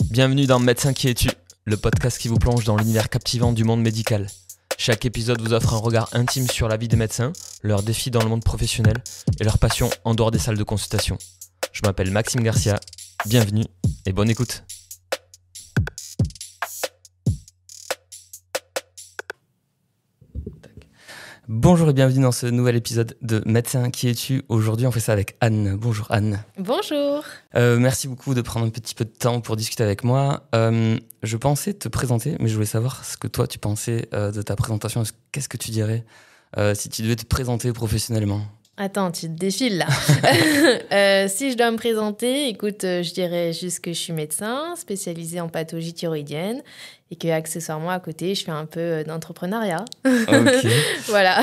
Bienvenue dans Médecin qui es-tu, le podcast qui vous plonge dans l'univers captivant du monde médical. Chaque épisode vous offre un regard intime sur la vie des médecins, leurs défis dans le monde professionnel et leurs passions en dehors des salles de consultation. Je m'appelle Maxime Garcia, bienvenue et bonne écoute. Bonjour et bienvenue dans ce nouvel épisode de Médecin qui es-tu. Aujourd'hui, on fait ça avec Anne. Bonjour Anne. Bonjour. Merci beaucoup de prendre un petit peu de temps pour discuter avec moi. Je pensais te présenter, mais je voulais savoir ce que toi tu pensais de ta présentation. Qu'est-ce que tu dirais si tu devais te présenter professionnellement ? Attends, tu te défiles là. Si je dois me présenter, écoute, je dirais juste que je suis médecin spécialisé en pathologie thyroïdienne et que accessoirement à côté, je fais un peu d'entrepreneuriat. Ok. Voilà.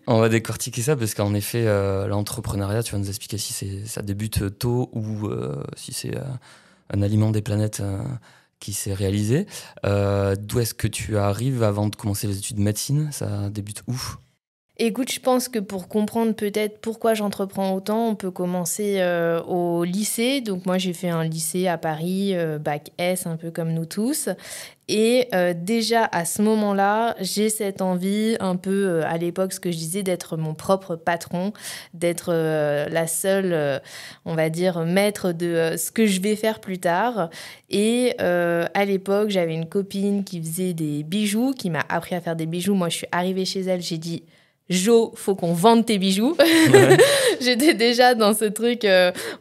On va décortiquer ça parce qu'en effet, l'entrepreneuriat, tu vas nous expliquer si ça débute tôt ou si c'est un aliment des planètes qui s'est réalisé. D'où est-ce que tu arrives avant de commencer les études de médecine ? Ça débute où ? Écoute, je pense que pour comprendre peut-être pourquoi j'entreprends autant, on peut commencer au lycée. Donc moi, j'ai fait un lycée à Paris, bac S, un peu comme nous tous. Et déjà, à ce moment-là, j'ai cette envie, un peu à l'époque, ce que je disais, d'être mon propre patron, d'être la seule, on va dire, maître de ce que je vais faire plus tard. Et à l'époque, j'avais une copine qui faisait des bijoux, qui m'a appris à faire des bijoux. Moi, je suis arrivée chez elle, j'ai dit... Jo, faut qu'on vende tes bijoux. Ouais. J'étais déjà dans ce truc,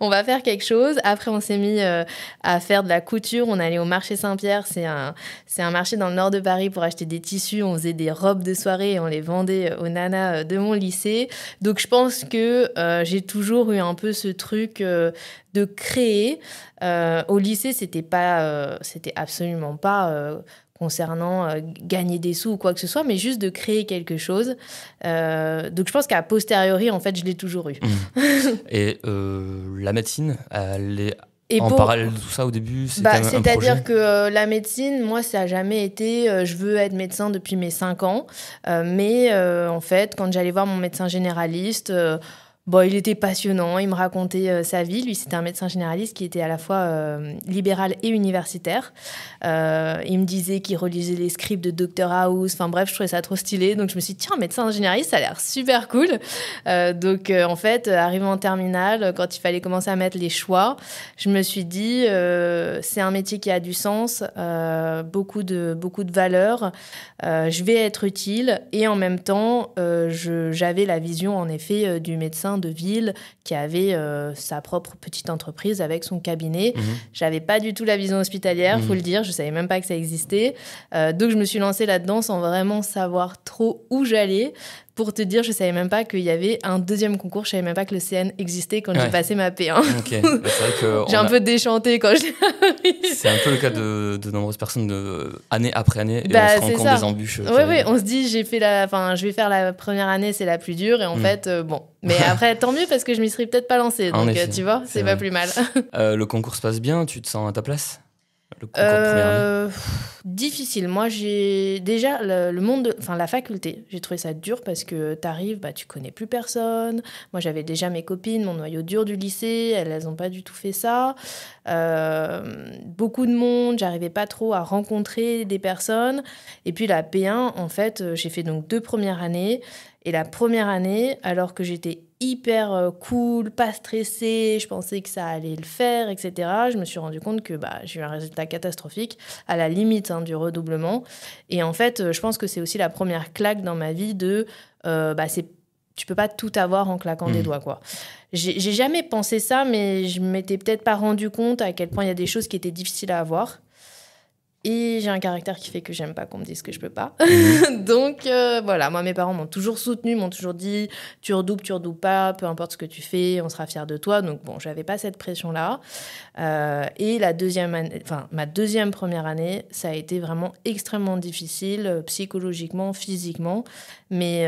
on va faire quelque chose. Après, on s'est mis à faire de la couture. On allait au marché Saint-Pierre. C'est un marché dans le nord de Paris pour acheter des tissus. On faisait des robes de soirée et on les vendait aux nanas de mon lycée. Donc, je pense que j'ai toujours eu un peu ce truc de créer. Au lycée, c'était absolument pas... concernant gagner des sous ou quoi que ce soit, mais juste de créer quelque chose. Donc, je pense qu'à posteriori, en fait, je l'ai toujours eu. Et la médecine, elle est parallèle de tout ça au début, c'est-à-dire que la médecine, moi, ça n'a jamais été... je veux être médecin depuis mes 5 ans. Mais en fait, quand j'allais voir mon médecin généraliste... il était passionnant, il me racontait sa vie. Lui, c'était un médecin généraliste qui était à la fois libéral et universitaire. Il me disait qu'il relisait les scripts de Dr House. Enfin bref, je trouvais ça trop stylé. Donc je me suis dit, tiens, médecin généraliste, ça a l'air super cool. En fait, arrivant en terminale, quand il fallait commencer à mettre les choix, je me suis dit, c'est un métier qui a du sens, beaucoup de valeurs. Je vais être utile. Et en même temps, j'avais la vision, en effet, du médecin de ville qui avait sa propre petite entreprise avec son cabinet. J'avais pas du tout la vision hospitalière, faut le dire, je savais même pas que ça existait. Donc je me suis lancée là-dedans sans vraiment savoir trop où j'allais. Pour te dire, je savais même pas qu'il y avait un deuxième concours, je savais même pas que le CN existait quand j'ai passé ma P1. Okay. C'est vrai que j'ai un peu déchanté quand je l'ai appris. C'est un peu le cas de nombreuses personnes année après année, et on se rend compte des embûches. Oui, on se dit, je vais faire la première année, c'est la plus dure, et en fait, bon. Mais après, tant mieux, parce que je m'y serais peut-être pas lancée, donc tu vois, c'est pas plus mal. Le concours se passe bien, tu te sens à ta place ? Le concours de première année ? Difficile. Moi, j'ai déjà le monde, la faculté. J'ai trouvé ça dur parce que t'arrives, tu connais plus personne. Moi, j'avais déjà mes copines, mon noyau dur du lycée. Elles ont pas du tout fait ça. Beaucoup de monde. J'arrivais pas trop à rencontrer des personnes. Et puis la P1, en fait, j'ai fait donc 2 premières années. Et la première année, alors que j'étais hyper cool, pas stressée, je pensais que ça allait le faire, etc. Je me suis rendu compte que j'ai eu un résultat catastrophique, à la limite du redoublement. Et en fait, je pense que c'est aussi la première claque dans ma vie de... tu peux pas tout avoir en claquant des doigts, quoi. J'ai jamais pensé ça, mais je m'étais peut-être pas rendu compte à quel point il y a des choses qui étaient difficiles à avoir. Et j'ai un caractère qui fait que j'aime pas qu'on me dise que je peux pas. Donc voilà, moi mes parents m'ont toujours soutenue, m'ont toujours dit tu redoubles pas, peu importe ce que tu fais, on sera fiers de toi. Donc bon, j'avais pas cette pression-là. Et ma deuxième première année, ça a été vraiment extrêmement difficile, psychologiquement, physiquement, mais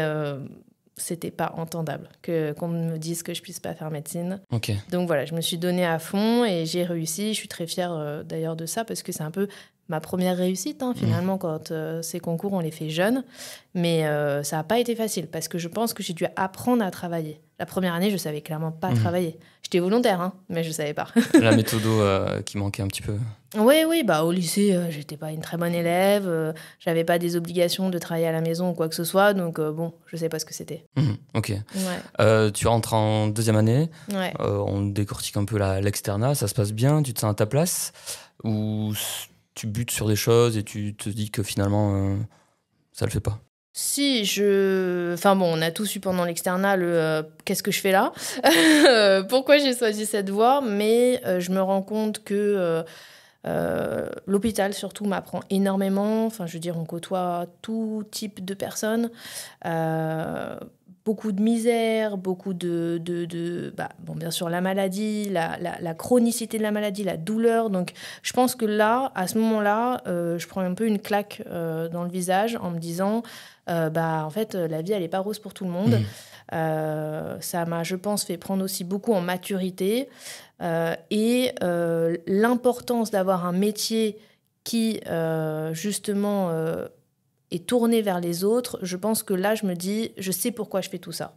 c'était pas entendable qu'on me dise que je puisse pas faire médecine. Okay. Donc voilà, je me suis donnée à fond et j'ai réussi. Je suis très fière d'ailleurs de ça parce que c'est un peu ma première réussite finalement quand ces concours on les fait jeunes. Mais ça n'a pas été facile parce que je pense que j'ai dû apprendre à travailler. La première année, je savais clairement pas travailler. J'étais volontaire, hein, mais je savais pas. La méthode qui manquait un petit peu. Oui, bah au lycée, j'étais pas une très bonne élève, j'avais pas des obligations de travailler à la maison ou quoi que ce soit, donc bon, je savais pas ce que c'était. Ok. Ouais. Tu rentres en deuxième année, Ouais. on décortique un peu l'externat, ça se passe bien, tu te sens à ta place, ou tu butes sur des choses et tu te dis que finalement, ça le fait pas? Si, Enfin bon, on a tous eu pendant l'externat le qu'est-ce que je fais là? Pourquoi j'ai choisi cette voie? Mais je me rends compte que l'hôpital, surtout, m'apprend énormément. Enfin, je veux dire, on côtoie tout type de personnes. Beaucoup de misère, beaucoup bon, bien sûr, la maladie, la chronicité de la maladie, la douleur. Donc, je pense que là, à ce moment-là, je prends un peu une claque dans le visage en me disant, en fait, la vie, elle n'est pas rose pour tout le monde. Ça m'a, je pense, fait prendre aussi beaucoup en maturité. Et l'importance d'avoir un métier qui, justement, est tourné vers les autres, je pense que là, je me dis, je sais pourquoi je fais tout ça.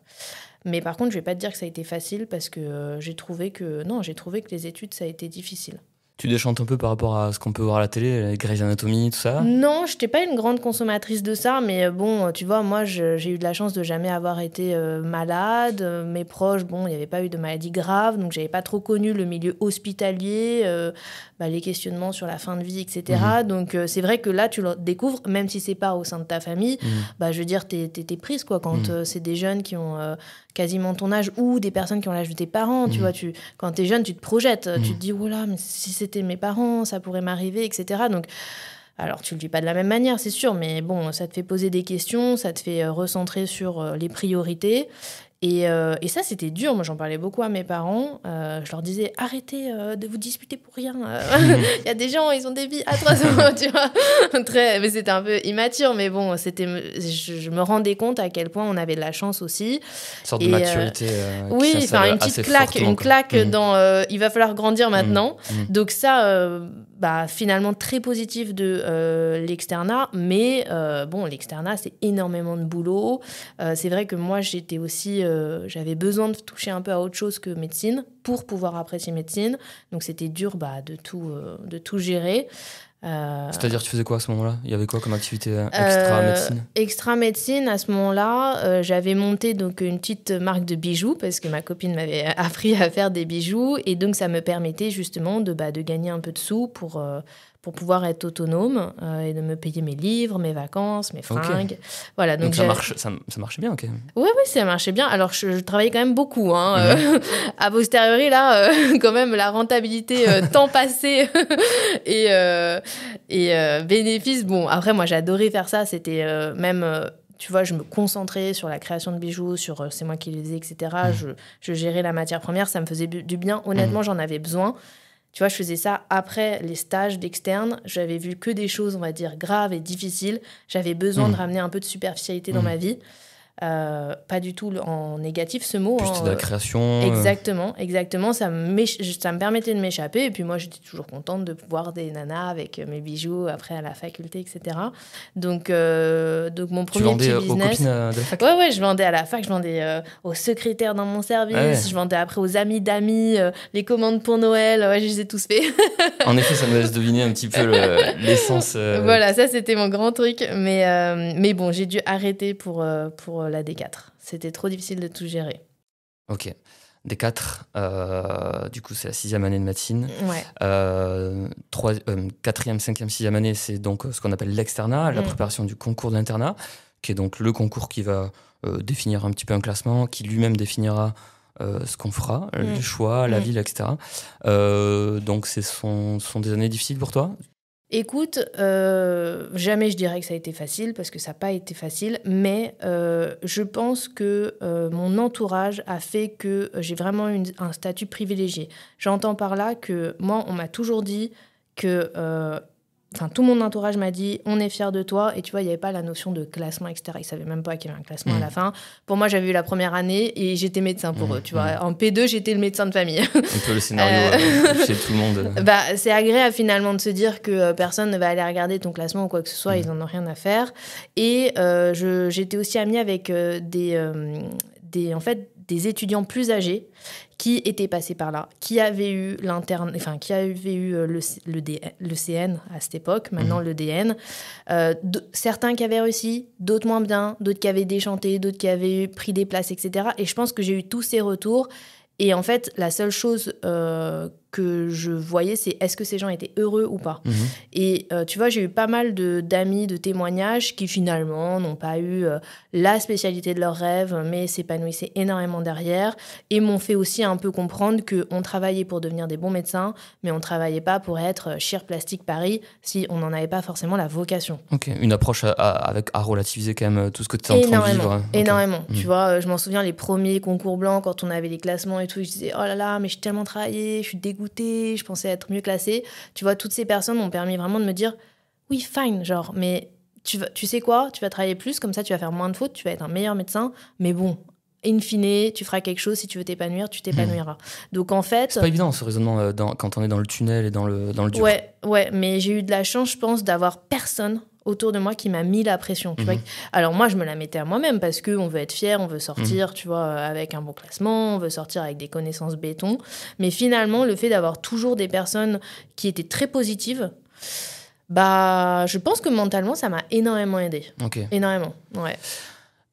Mais par contre, je ne vais pas te dire que ça a été facile parce que j'ai trouvé que les études, ça a été difficile. Tu déchantes un peu par rapport à ce qu'on peut voir à la télé, les Grey's Anatomy, tout ça? Non, je n'étais pas une grande consommatrice de ça, mais bon, tu vois, moi, j'ai eu de la chance de jamais avoir été malade. Mes proches, bon, il n'y avait pas eu de maladie grave, donc je n'avais pas trop connu le milieu hospitalier, les questionnements sur la fin de vie, etc. Donc, c'est vrai que là, tu le découvres, même si ce n'est pas au sein de ta famille, je veux dire, t'es prise, quoi, quand c'est des jeunes qui ont quasiment ton âge ou des personnes qui ont l'âge de tes parents, tu vois, quand tu es jeune, tu te projettes, tu te dis, oh là, mais si c'était mes parents, ça pourrait m'arriver, etc. Donc, alors, tu le vis pas de la même manière, c'est sûr, mais bon, ça te fait poser des questions, ça te fait recentrer sur les priorités. Et ça, c'était dur. Moi, j'en parlais beaucoup à mes parents. Je leur disais, arrêtez de vous disputer pour rien. Il y a des gens, ils ont des vies atroces, tu vois. Mais c'était un peu immature, mais bon, je me rendais compte à quel point on avait de la chance aussi. Une sorte de maturité. Oui, enfin, une petite claque dans il va falloir grandir maintenant. Donc ça, finalement, très positif de l'externat. Mais bon, l'externat, c'est énormément de boulot. C'est vrai que moi, j'étais aussi... j'avais besoin de toucher un peu à autre chose que médecine pour pouvoir apprécier médecine. Donc, c'était dur de tout gérer. C'est-à-dire, tu faisais quoi à ce moment-là? Il y avait quoi comme activité extra-médecine? Extra-médecine, à ce moment-là, j'avais monté donc, une petite marque de bijoux parce que ma copine m'avait appris à faire des bijoux. Et donc, ça me permettait justement de gagner un peu de sous pour pouvoir être autonome et de me payer mes livres, mes vacances, mes fringues. Okay. Voilà, donc ça marchait bien, ok. Oui, ça marchait bien. Alors, je travaillais quand même beaucoup. A posteriori, là, quand même, la rentabilité temps passé et bénéfices. Bon, après, moi, j'adorais faire ça. C'était même... tu vois, je me concentrais sur la création de bijoux, sur c'est moi qui les faisais, etc. Je gérais la matière première, ça me faisait du bien. Honnêtement, j'en avais besoin. Tu vois, je faisais ça après les stages d'externe. J'avais vu que des choses, on va dire, graves et difficiles. J'avais besoin de ramener un peu de superficialité dans ma vie. Pas du tout en négatif ce mot. Puis c'était de la création. Exactement. Ça me permettait de m'échapper. Et puis moi, j'étais toujours contente de voir des nanas avec mes bijoux après à la faculté, etc. Donc mon premier petit business... Tu vendais aux copines de la fac? Ouais, je vendais à la fac, je vendais aux secrétaires dans mon service, je vendais après aux amis d'amis, les commandes pour Noël, je les ai tous fait. En effet, ça me laisse deviner un petit peu l'essence. Voilà, ça c'était mon grand truc. Mais bon, j'ai dû arrêter pour la D4. C'était trop difficile de tout gérer. Ok. D4, du coup, c'est la 6e année de médecine. Ouais. 4e, 5e, 6e année, c'est donc ce qu'on appelle l'externat, la préparation du concours de l'internat, qui est donc le concours qui va définir un petit peu un classement, qui lui-même définira ce qu'on fera, les choix, la ville, etc. Donc, ce sont des années difficiles pour toi? Écoute, jamais je dirais que ça a été facile, parce que ça n'a pas été facile, mais je pense que mon entourage a fait que j'ai vraiment un statut privilégié. J'entends par là que moi, on m'a toujours dit que... tout mon entourage m'a dit, on est fiers de toi. Et tu vois, il n'y avait pas la notion de classement, etc. Ils ne savaient même pas qu'il y avait un classement à la fin. Pour moi, j'avais eu la première année et j'étais médecin pour eux. Tu vois. En P2, j'étais le médecin de famille. Un peu le scénario chez tout le monde. C'est agréable finalement de se dire que personne ne va aller regarder ton classement ou quoi que ce soit. Ils n'en ont rien à faire. Et j'étais aussi amie avec des étudiants plus âgés qui étaient passés par là, qui avaient eu le CN à cette époque, maintenant le DN. Certains qui avaient réussi, d'autres moins bien, d'autres qui avaient déchanté, d'autres qui avaient pris des places, etc. Et je pense que j'ai eu tous ces retours. Et en fait, la seule chose que je voyais, c'est est-ce que ces gens étaient heureux ou pas. Et tu vois, j'ai eu pas mal d'amis, de témoignages qui finalement n'ont pas eu la spécialité de leur rêve, mais s'épanouissaient énormément derrière et m'ont fait aussi un peu comprendre qu'on travaillait pour devenir des bons médecins, mais on ne travaillait pas pour être Chir Plastique Paris si on n'en avait pas forcément la vocation. Ok, une approche à relativiser quand même tout ce que tu es en train de vivre. Énormément. Tu vois, je m'en souviens, les premiers concours blancs, quand on avait les classements et tout, je disais, oh là là, mais j'ai tellement travaillé, je suis dégoûtée, je pensais être mieux classée. Tu vois, toutes ces personnes m'ont permis vraiment de me dire, oui, fine, genre, mais tu sais quoi, tu vas travailler plus, comme ça tu vas faire moins de fautes, tu vas être un meilleur médecin, mais bon, in fine, tu feras quelque chose, si tu veux t'épanouir, tu t'épanouiras. Donc en fait... C'est pas évident ce raisonnement quand on est dans le tunnel et dans le dur. Ouais, mais j'ai eu de la chance, je pense, d'avoir personne autour de moi qui m'a mis la pression. Tu vois. Alors moi, je me la mettais à moi-même parce qu'on veut être fier, on veut sortir tu vois, avec un bon classement, on veut sortir avec des connaissances béton. Mais finalement, le fait d'avoir toujours des personnes qui étaient très positives, je pense que mentalement, ça m'a énormément aidée. Énormément, ouais.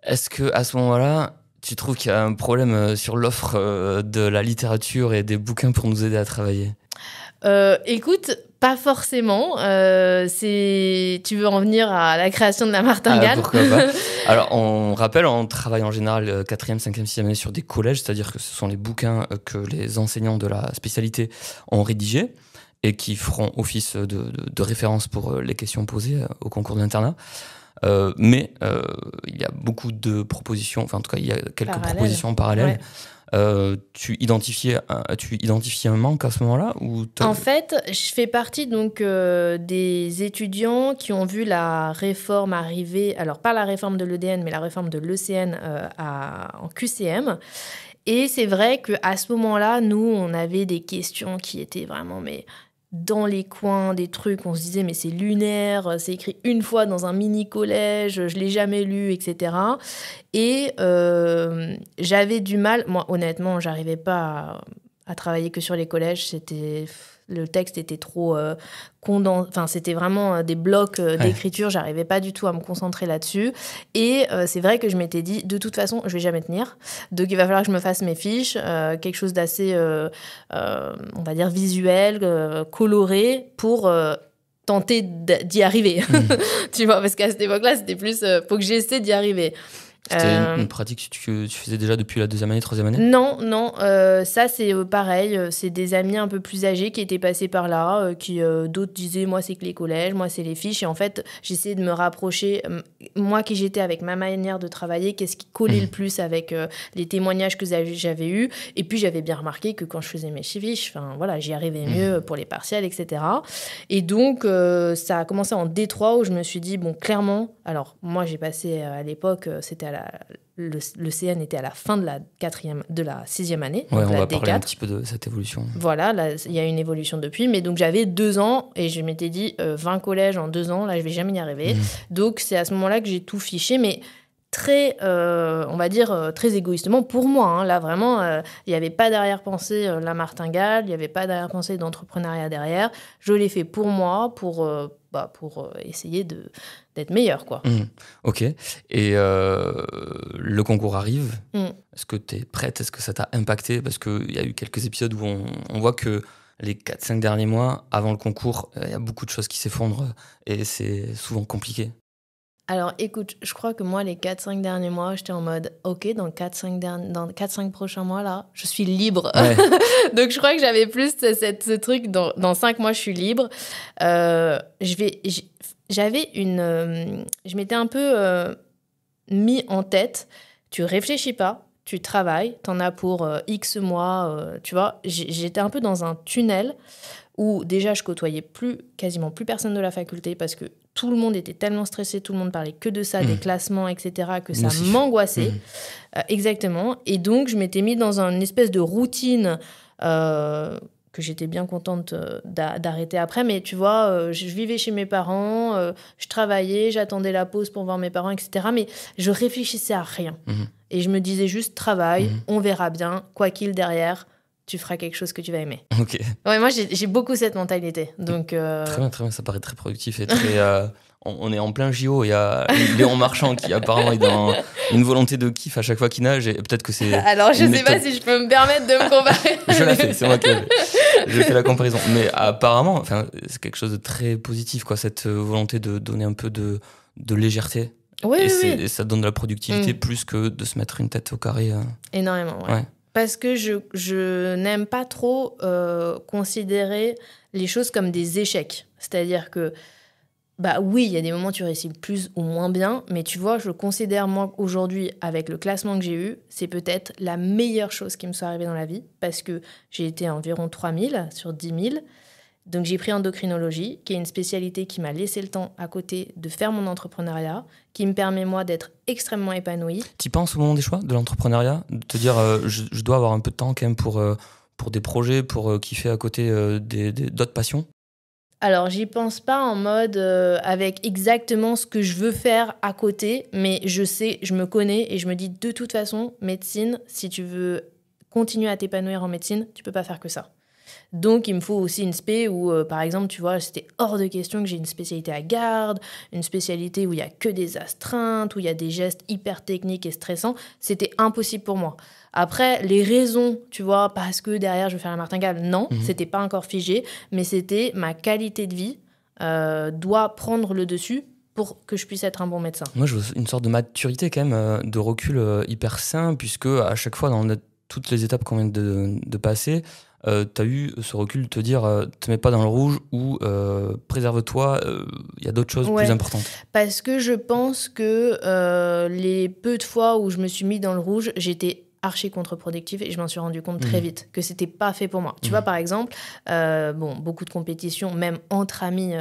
Est-ce qu'à ce moment-là, tu trouves qu'il y a un problème sur l'offre de la littérature et des bouquins pour nous aider à travailler ? Écoute, pas forcément. Tu veux en venir à la création de la martingale ? Pourquoi pas. Alors, on rappelle, on travaille en général 4e, 5e, 6e année sur des collèges, c'est-à-dire que ce sont les bouquins que les enseignants de la spécialité ont rédigés et qui feront office de référence pour les questions posées au concours de l'internat. Mais il y a beaucoup de propositions, enfin en tout cas il y a quelques propositions parallèles. Tu identifiais un manque à ce moment-là ou En fait, je fais partie donc des étudiants qui ont vu la réforme arriver, alors pas la réforme de l'EDN, mais la réforme de l'ECN en QCM. Et c'est vrai qu'à ce moment-là, nous, on avait des questions qui étaient vraiment... dans les coins des trucs, on se disait mais c'est lunaire, c'est écrit une fois dans un mini-collège, je l'ai jamais lu, etc. Et j'avais du mal, moi honnêtement, j'arrivais pas à travailler que sur les collèges, le texte était trop condensé, enfin c'était vraiment des blocs d'écriture, j'arrivais pas du tout à me concentrer là-dessus. Et c'est vrai que je m'étais dit, de toute façon, je vais jamais tenir, donc il va falloir que je me fasse mes fiches, quelque chose d'assez, on va dire, visuel, coloré, pour tenter d'y arriver. Tu vois, parce qu'à cette époque-là, c'était plus, faut que j'essaie d'y arriver. C'était une pratique que tu faisais déjà depuis la 2e année, 3e année ? Non. Ça, c'est pareil. C'est des amis un peu plus âgés qui étaient passés par là, d'autres disaient, moi, c'est que les collèges, moi, c'est les fiches. Et en fait, j'essayais de me rapprocher, moi qui j'étais avec ma manière de travailler, qu'est-ce qui collait le plus avec les témoignages que j'avais eus. Et puis, j'avais bien remarqué que quand je faisais mes fiches, voilà, j'y arrivais mieux pour les partiels, etc. Et donc, ça a commencé en D3 où je me suis dit, bon, clairement, alors, moi, j'ai passé à l'époque, c'était le CN était à la fin de la 6e année. Ouais, donc on la va D4. parler un petit peu de cette évolution. Voilà, il y a une évolution depuis. Mais donc, j'avais 2 ans et je m'étais dit 20 collèges en 2 ans, là, je vais jamais y arriver. Donc, c'est à ce moment-là que j'ai tout fiché. Mais très, on va dire, très égoïstement pour moi. Hein. Là, vraiment, il n'y avait pas d'arrière-pensée la martingale, il n'y avait pas d'arrière-pensée d'entrepreneuriat derrière. Je l'ai fait pour moi, pour essayer d'être meilleure, quoi. Ok. Et le concours arrive. Est-ce que tu es prête ? Est-ce que ça t'a impacté ? Parce qu'il y a eu quelques épisodes où on voit que les 4-5 derniers mois, avant le concours, il y a beaucoup de choses qui s'effondrent et c'est souvent compliqué. Alors, écoute, je crois que moi, les 4-5 derniers mois, j'étais en mode, OK, dans 4-5 prochains mois, là, je suis libre. Ouais. Donc, je crois que j'avais plus ce truc, dans 5 mois, je suis libre. Je m'étais un peu mis en tête, tu réfléchis pas, tu travailles, t'en as pour X mois, tu vois. J'étais un peu dans un tunnel où déjà, je côtoyais quasiment plus personne de la faculté parce que tout le monde était tellement stressé, tout le monde parlait que de ça, des classements, etc., que ça m'angoissait. Exactement. Et donc, je m'étais mis dans une espèce de routine que j'étais bien contente d'arrêter après. Mais tu vois, je vivais chez mes parents, je travaillais, j'attendais la pause pour voir mes parents, etc. Mais je réfléchissais à rien. Et je me disais juste, travaille, on verra bien, quoi qu'il derrière, tu feras quelque chose que tu vas aimer. Ok. Ouais, moi, j'ai beaucoup cette mentalité. Donc, très bien, ça paraît très productif et très... on est en plein JO, il y a Léon Marchand qui apparemment est dans une volonté de kiff à chaque fois qu'il nage et peut-être que c'est... Alors, je sais pas si je peux me permettre de me comparer. Je l'ai fait, c'est moi qui l'ai fait. J'ai fait la comparaison. Mais apparemment, c'est quelque chose de très positif, quoi, cette volonté de donner un peu de légèreté. Oui, et ça donne de la productivité plus que de se mettre une tête au carré. Énormément, ouais. Parce que je n'aime pas trop considérer les choses comme des échecs. C'est-à-dire que, bah oui, il y a des moments où tu réussis plus ou moins bien, mais tu vois, je considère, moi, aujourd'hui, avec le classement que j'ai eu, c'est peut-être la meilleure chose qui me soit arrivée dans la vie, parce que j'ai été à environ 3000 sur 10 000. Donc, j'ai pris endocrinologie, qui est une spécialité qui m'a laissé le temps à côté de faire mon entrepreneuriat, qui me permet, moi, d'être extrêmement épanouie. Tu penses au moment des choix de l'entrepreneuriat, de te dire je dois avoir un peu de temps quand même pour des projets, pour kiffer à côté d'autres passions? Alors, j'y pense pas en mode avec exactement ce que je veux faire à côté, mais je sais, je me connais et je me dis de toute façon, médecine, si tu veux continuer à t'épanouir en médecine, tu peux pas faire que ça. Donc, il me faut aussi une spé où, par exemple, tu vois, c'était hors de question que j'ai une spécialité à garde, une spécialité où il n'y a que des astreintes, où il y a des gestes hyper techniques et stressants. C'était impossible pour moi. Après, les raisons, tu vois, parce que derrière, je veux faire la martingale, non, c'était pas encore figé, mais c'était ma qualité de vie doit prendre le dessus pour que je puisse être un bon médecin. Moi, je veux une sorte de maturité quand même, de recul hyper sain, puisque à chaque fois, dans toutes les étapes qu'on vient de passer, tu as eu ce recul de te dire te mets pas dans le rouge ou préserve-toi, y a d'autres choses plus importantes. Parce que je pense que les peu de fois où je me suis mis dans le rouge, j'étais archi contre-productive et je m'en suis rendu compte très vite que c'était pas fait pour moi. Tu vois, par exemple, beaucoup de compétitions, même entre amis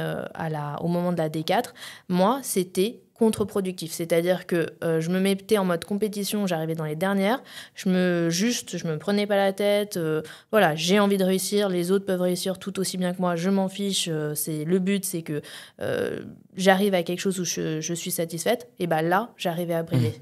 au moment de la D4, moi, c'était contre-productif. C'est-à-dire que je me mettais en mode compétition, j'arrivais dans les dernières, je me prenais pas la tête, voilà, j'ai envie de réussir, les autres peuvent réussir tout aussi bien que moi, je m'en fiche, le but c'est que j'arrive à quelque chose où je suis satisfaite, et bah là, j'arrivais à briller.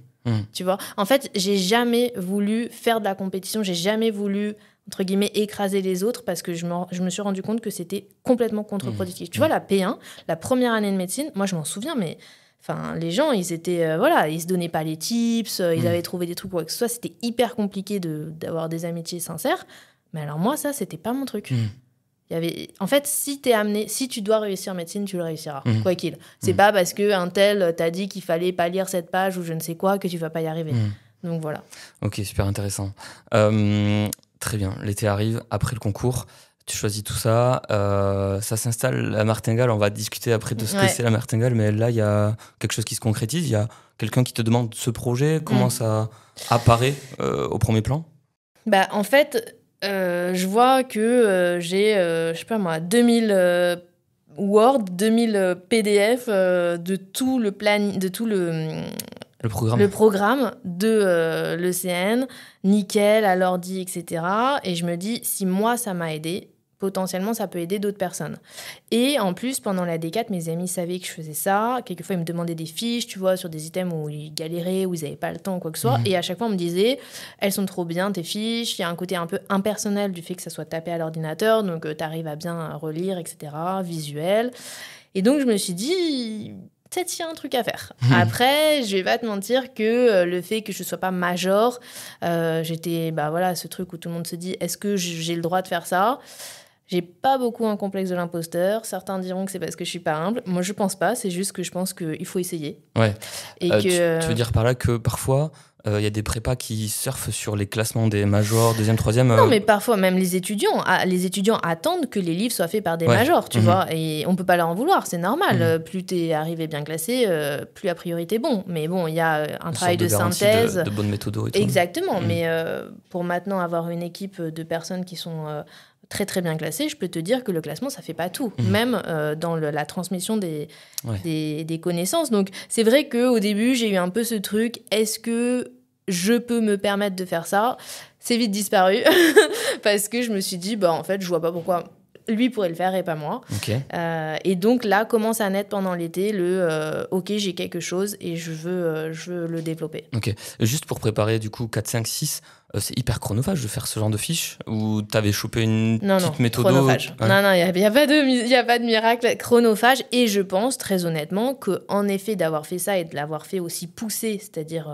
Tu vois, en fait, j'ai jamais voulu faire de la compétition, j'ai jamais voulu entre guillemets écraser les autres parce que je me suis rendu compte que c'était complètement contre-productif. Tu vois, la P1, la première année de médecine, moi je m'en souviens, mais enfin, les gens, ils étaient, ils se donnaient pas les tips, ils avaient trouvé des trucs, quoi que ce soit. C'était hyper compliqué d'avoir des amitiés sincères. Mais alors moi, ça, c'était pas mon truc. En fait, si tu dois réussir en médecine, tu le réussiras, quoi qu'il. C'est pas parce qu'un tel t'a dit qu'il fallait pas lire cette page ou je ne sais quoi que tu vas pas y arriver. Donc voilà. Ok, super intéressant. Très bien, l'été arrive, après le concours. Tu choisis tout ça, ça s'installe, la martingale, on va discuter après de ce que c'est la martingale, mais là, il y a quelque chose qui se concrétise, il y a quelqu'un qui te demande ce projet, comment ça apparaît au premier plan? Bah, en fait, je vois que j'ai, je sais pas moi, 2000 Word, 2000 PDF de tout le plan, de tout le programme de l'ECN, nickel, à l'ordi, etc. Et je me dis, si moi, ça m'a aidé, potentiellement, ça peut aider d'autres personnes. Et en plus, pendant la D4, mes amis savaient que je faisais ça. Quelquefois, ils me demandaient des fiches, tu vois, sur des items où ils galéraient, où ils n'avaient pas le temps, quoi que ce soit. Et à chaque fois, on me disait, elles sont trop bien, tes fiches. Il y a un côté un peu impersonnel du fait que ça soit tapé à l'ordinateur, donc tu arrives à bien relire, etc., visuel. Et donc, je me suis dit... peut-être qu'il y a un truc à faire. Après, je vais pas te mentir que le fait que je sois pas major, j'étais, ce truc où tout le monde se dit, est-ce que j'ai le droit de faire ça ? J'ai pas beaucoup un complexe de l'imposteur. Certains diront que c'est parce que je suis pas humble. Moi, je pense pas. C'est juste que je pense qu'il faut essayer. Ouais. Et tu veux dire par là que parfois, y a des prépas qui surfent sur les classements des majors, deuxième, troisième. Non, mais parfois, même les étudiants attendent que les livres soient faits par des majors, tu vois. Et on peut pas leur en vouloir, c'est normal. Plus t'es arrivé bien classé, plus a priori t'es bon. Mais bon, il y a un travail de synthèse. De bonnes méthodes et tout. Exactement. Mais pour maintenant avoir une équipe de personnes qui sont très très bien classées, je peux te dire que le classement, ça fait pas tout. Même dans la transmission des connaissances. Donc, c'est vrai qu'au début, j'ai eu un peu ce truc, est-ce que je peux me permettre de faire ça, c'est vite disparu parce que je me suis dit, en fait, je vois pas pourquoi lui pourrait le faire et pas moi. Okay. Et donc là, commence à naître pendant l'été OK, j'ai quelque chose et je veux le développer. Ok. Juste pour préparer du coup 4, 5, 6, c'est hyper chronophage de faire ce genre de fiche ou t'avais chopé une petite méthode chronophage. Ouais. Non, il n'y a pas de miracle. Chronophage. Et je pense très honnêtement qu'en effet, d'avoir fait ça et de l'avoir fait aussi poussé, c'est-à-dire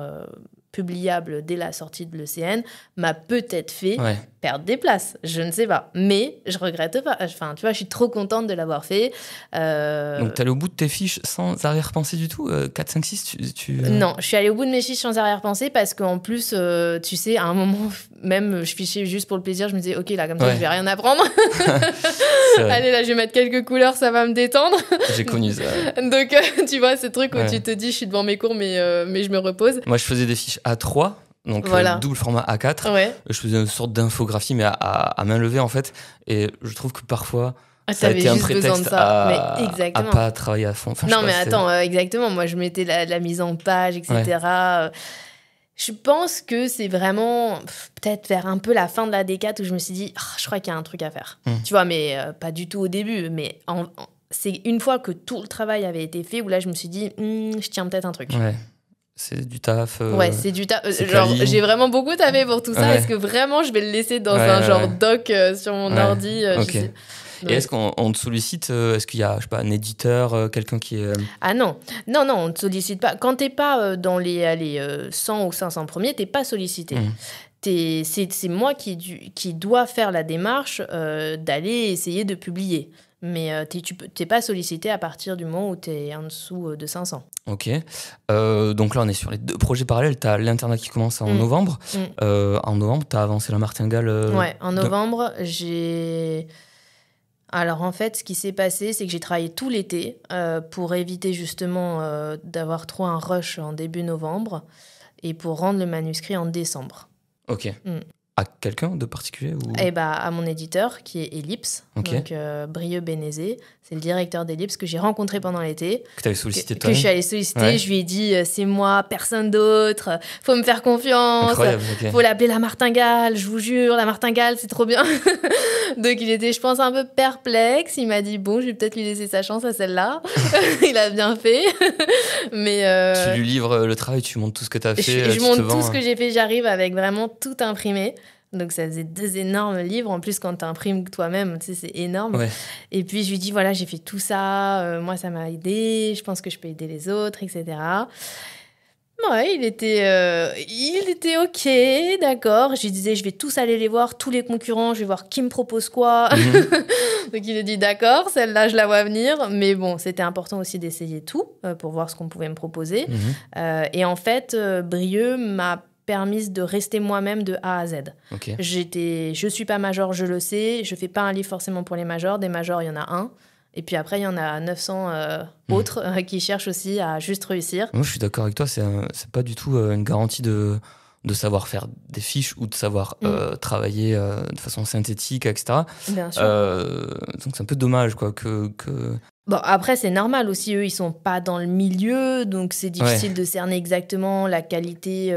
publiable dès la sortie de l'ECN, m'a peut-être fait perdre des places. Je ne sais pas. Mais je regrette pas. Enfin, tu vois, je suis trop contente de l'avoir fait. Donc, t'es allée au bout de tes fiches sans arrière-pensée du tout 4, 5, 6 Non, je suis allée au bout de mes fiches sans arrière-pensée parce qu'en plus, tu sais, à un moment, même, je fichais juste pour le plaisir. Je me disais, OK, là, comme ça, je vais rien apprendre. Allez, là, je vais mettre quelques couleurs, ça va me détendre. J'ai connu ça. Donc, tu vois, ce truc où tu te dis, je suis devant mes cours, mais je me repose. Moi, je faisais des fiches A3, donc double format A4. Je faisais une sorte d'infographie, mais à main levée, en fait. Et je trouve que parfois, ça a été un prétexte à pas travailler à fond. Enfin, non, mais attends, exactement. Moi, je mettais la mise en page, etc. Je pense que c'est vraiment peut-être vers un peu la fin de la D4 où je me suis dit, je crois qu'il y a un truc à faire. Tu vois, mais pas du tout au début. Mais c'est une fois que tout le travail avait été fait où là, je me suis dit, je tiens peut-être un truc. Ouais. C'est du taf. Ouais, c'est du taf. Genre, j'ai vraiment beaucoup taffé pour tout ça. Est-ce que vraiment je vais le laisser dans un genre doc sur mon ordi Okay. Et est-ce qu'on te sollicite est-ce qu'il y a, je sais pas, un éditeur, quelqu'un qui est... Ah non, on ne te sollicite pas. Quand tu n'es pas dans les 100 ou 500 premiers, tu n'es pas sollicité. C'est moi qui dois faire la démarche d'aller essayer de publier. Mais tu n'es pas sollicité à partir du moment où tu es en dessous de 500. Ok. Donc là, on est sur les 2 projets parallèles. Tu as l'internat qui commence en novembre. En novembre, tu as avancé la martingale. Ouais, en novembre, j'ai... Alors en fait, ce qui s'est passé, c'est que j'ai travaillé tout l'été pour éviter justement d'avoir trop un rush en début novembre et pour rendre le manuscrit en décembre. Ok. À quelqu'un de particulier ou... À mon éditeur qui est Ellipse, donc Brieux Bénézé. C'est le directeur d'Ellipse que j'ai rencontré pendant l'été. Que tu avais sollicité toi. Que je suis allée solliciter. Je lui ai dit, c'est moi, personne d'autre. Faut me faire confiance. Incroyable, Faut l'appeler la martingale. Je vous jure, la martingale, c'est trop bien. Donc il était, je pense, un peu perplexe. Il m'a dit, bon, je vais peut-être lui laisser sa chance à celle-là. Il a bien fait. Mais tu lui livres le travail, tu montres tout ce que tu as fait. Je montre tout ce que j'ai fait. J'arrive avec vraiment tout imprimé. Donc ça faisait 2 énormes livres. En plus, quand tu imprimes toi-même, tu sais, c'est énorme. Ouais. Et puis je lui dis, voilà, j'ai fait tout ça. Moi, ça m'a aidé. Je pense que je peux aider les autres, etc. Ouais, il était OK, d'accord. Je lui disais, je vais tous aller les voir, tous les concurrents. Je vais voir qui me propose quoi. Donc il a dit, d'accord, celle-là, je la vois venir. Mais bon, c'était important aussi d'essayer tout pour voir ce qu'on pouvait me proposer. Et en fait, Brieux m'a permise de rester moi-même de A à Z. Okay. Je suis pas major, je le sais. Je fais pas un livre forcément pour les majors. Des majors, il y en a un. Et puis après, il y en a 900 autres qui cherchent aussi à juste réussir. Moi, je suis d'accord avec toi. C'est pas du tout une garantie de savoir faire des fiches ou de savoir travailler de façon synthétique, etc. Bien sûr. Donc, c'est un peu dommage quoi, que... Bon, après, c'est normal aussi. Eux, ils sont pas dans le milieu. Donc, c'est difficile de cerner exactement la qualité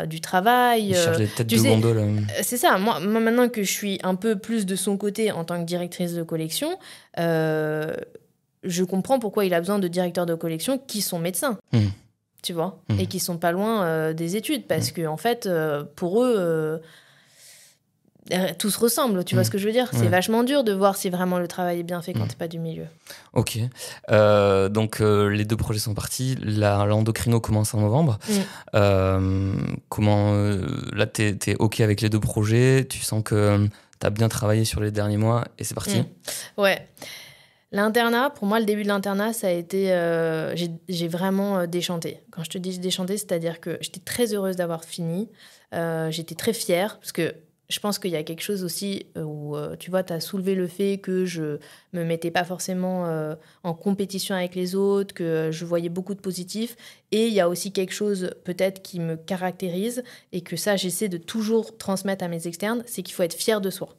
du travail. Ils cherchent des têtes de gondole. C'est ça. Moi, maintenant que je suis un peu plus de son côté en tant que directrice de collection, je comprends pourquoi il a besoin de directeurs de collection qui sont médecins. Tu vois, et qui sont pas loin des études. Parce que, en fait, pour eux... tout se ressemble, tu vois ce que je veux dire. C'est vachement dur de voir si vraiment le travail est bien fait quand t'es pas du milieu. Ok. Donc, les 2 projets sont partis. L'endocrino commence en novembre. Comment... là, t'es OK avec les 2 projets. Tu sens que t'as bien travaillé sur les derniers mois et c'est parti. Ouais. L'internat, pour moi, le début de l'internat, ça a été... j'ai vraiment déchanté. Quand je te dis déchanté, c'est-à-dire que j'étais très heureuse d'avoir fini. J'étais très fière parce que je pense qu'il y a quelque chose aussi où, tu vois, tu as soulevé le fait que je me mettais pas forcément en compétition avec les autres, que je voyais beaucoup de positifs. Et il y a aussi quelque chose peut-être qui me caractérise et que ça, j'essaie de toujours transmettre à mes externes, c'est qu'il faut être fier de soi.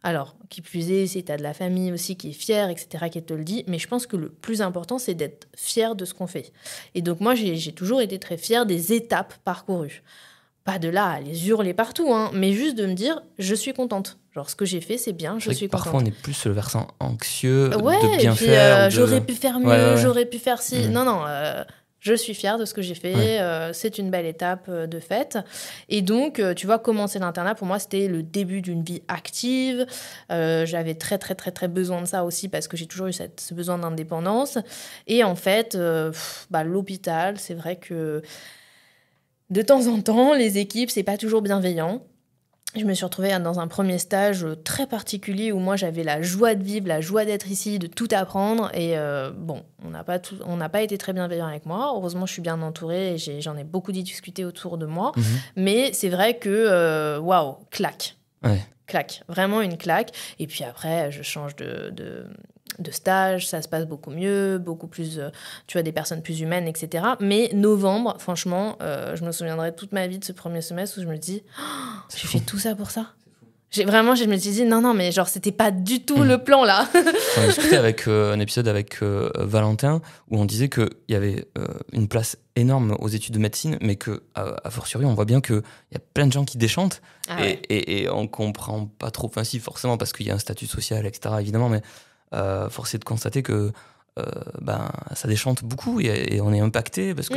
Alors, qui plus est, si tu as de la famille aussi qui est fière, etc., qui te le dit. Mais je pense que le plus important, c'est d'être fier de ce qu'on fait. Et donc, moi, j'ai toujours été très fière des étapes parcourues. Pas de là à les hurler partout, hein, mais juste de me dire, je suis contente. Genre, ce que j'ai fait, c'est bien, je suis contente. Parfois, on est plus sur le versant anxieux ouais, de bien et puis, faire. J'aurais pu faire mieux, j'aurais pu faire ci. Non, je suis fière de ce que j'ai fait. C'est une belle étape de fait. Et donc, tu vois, commencer l'internat, pour moi, c'était le début d'une vie active. J'avais très, très, très, très besoin de ça aussi parce que j'ai toujours eu ce besoin d'indépendance. Et en fait, l'hôpital, c'est vrai que de temps en temps, les équipes, c'est pas toujours bienveillant. Je me suis retrouvée dans un premier stage très particulier où moi j'avais la joie de vivre, la joie d'être ici, de tout apprendre. Et on n'a pas été très bienveillant avec moi. Heureusement, je suis bien entourée et j'en ai beaucoup discuté autour de moi. Mais c'est vrai que, waouh, claque. Ouais. Claque, vraiment une claque. Et puis après, je change de stage, ça se passe beaucoup mieux, beaucoup plus, tu vois, des personnes plus humaines, etc. Mais novembre, franchement, je me souviendrai toute ma vie de ce premier semestre où je me dis, j'ai fait tout ça pour ça. Je me suis dit, non, mais genre, c'était pas du tout le plan, là. On a discuté avec un épisode avec Valentin, où on disait qu'il y avait une place énorme aux études de médecine, mais qu'à fortiori, on voit bien qu'il y a plein de gens qui déchantent, et on comprend pas trop, enfin si, forcément, parce qu'il y a un statut social, etc., évidemment, mais force est de constater que ça déchante beaucoup et on est impacté parce que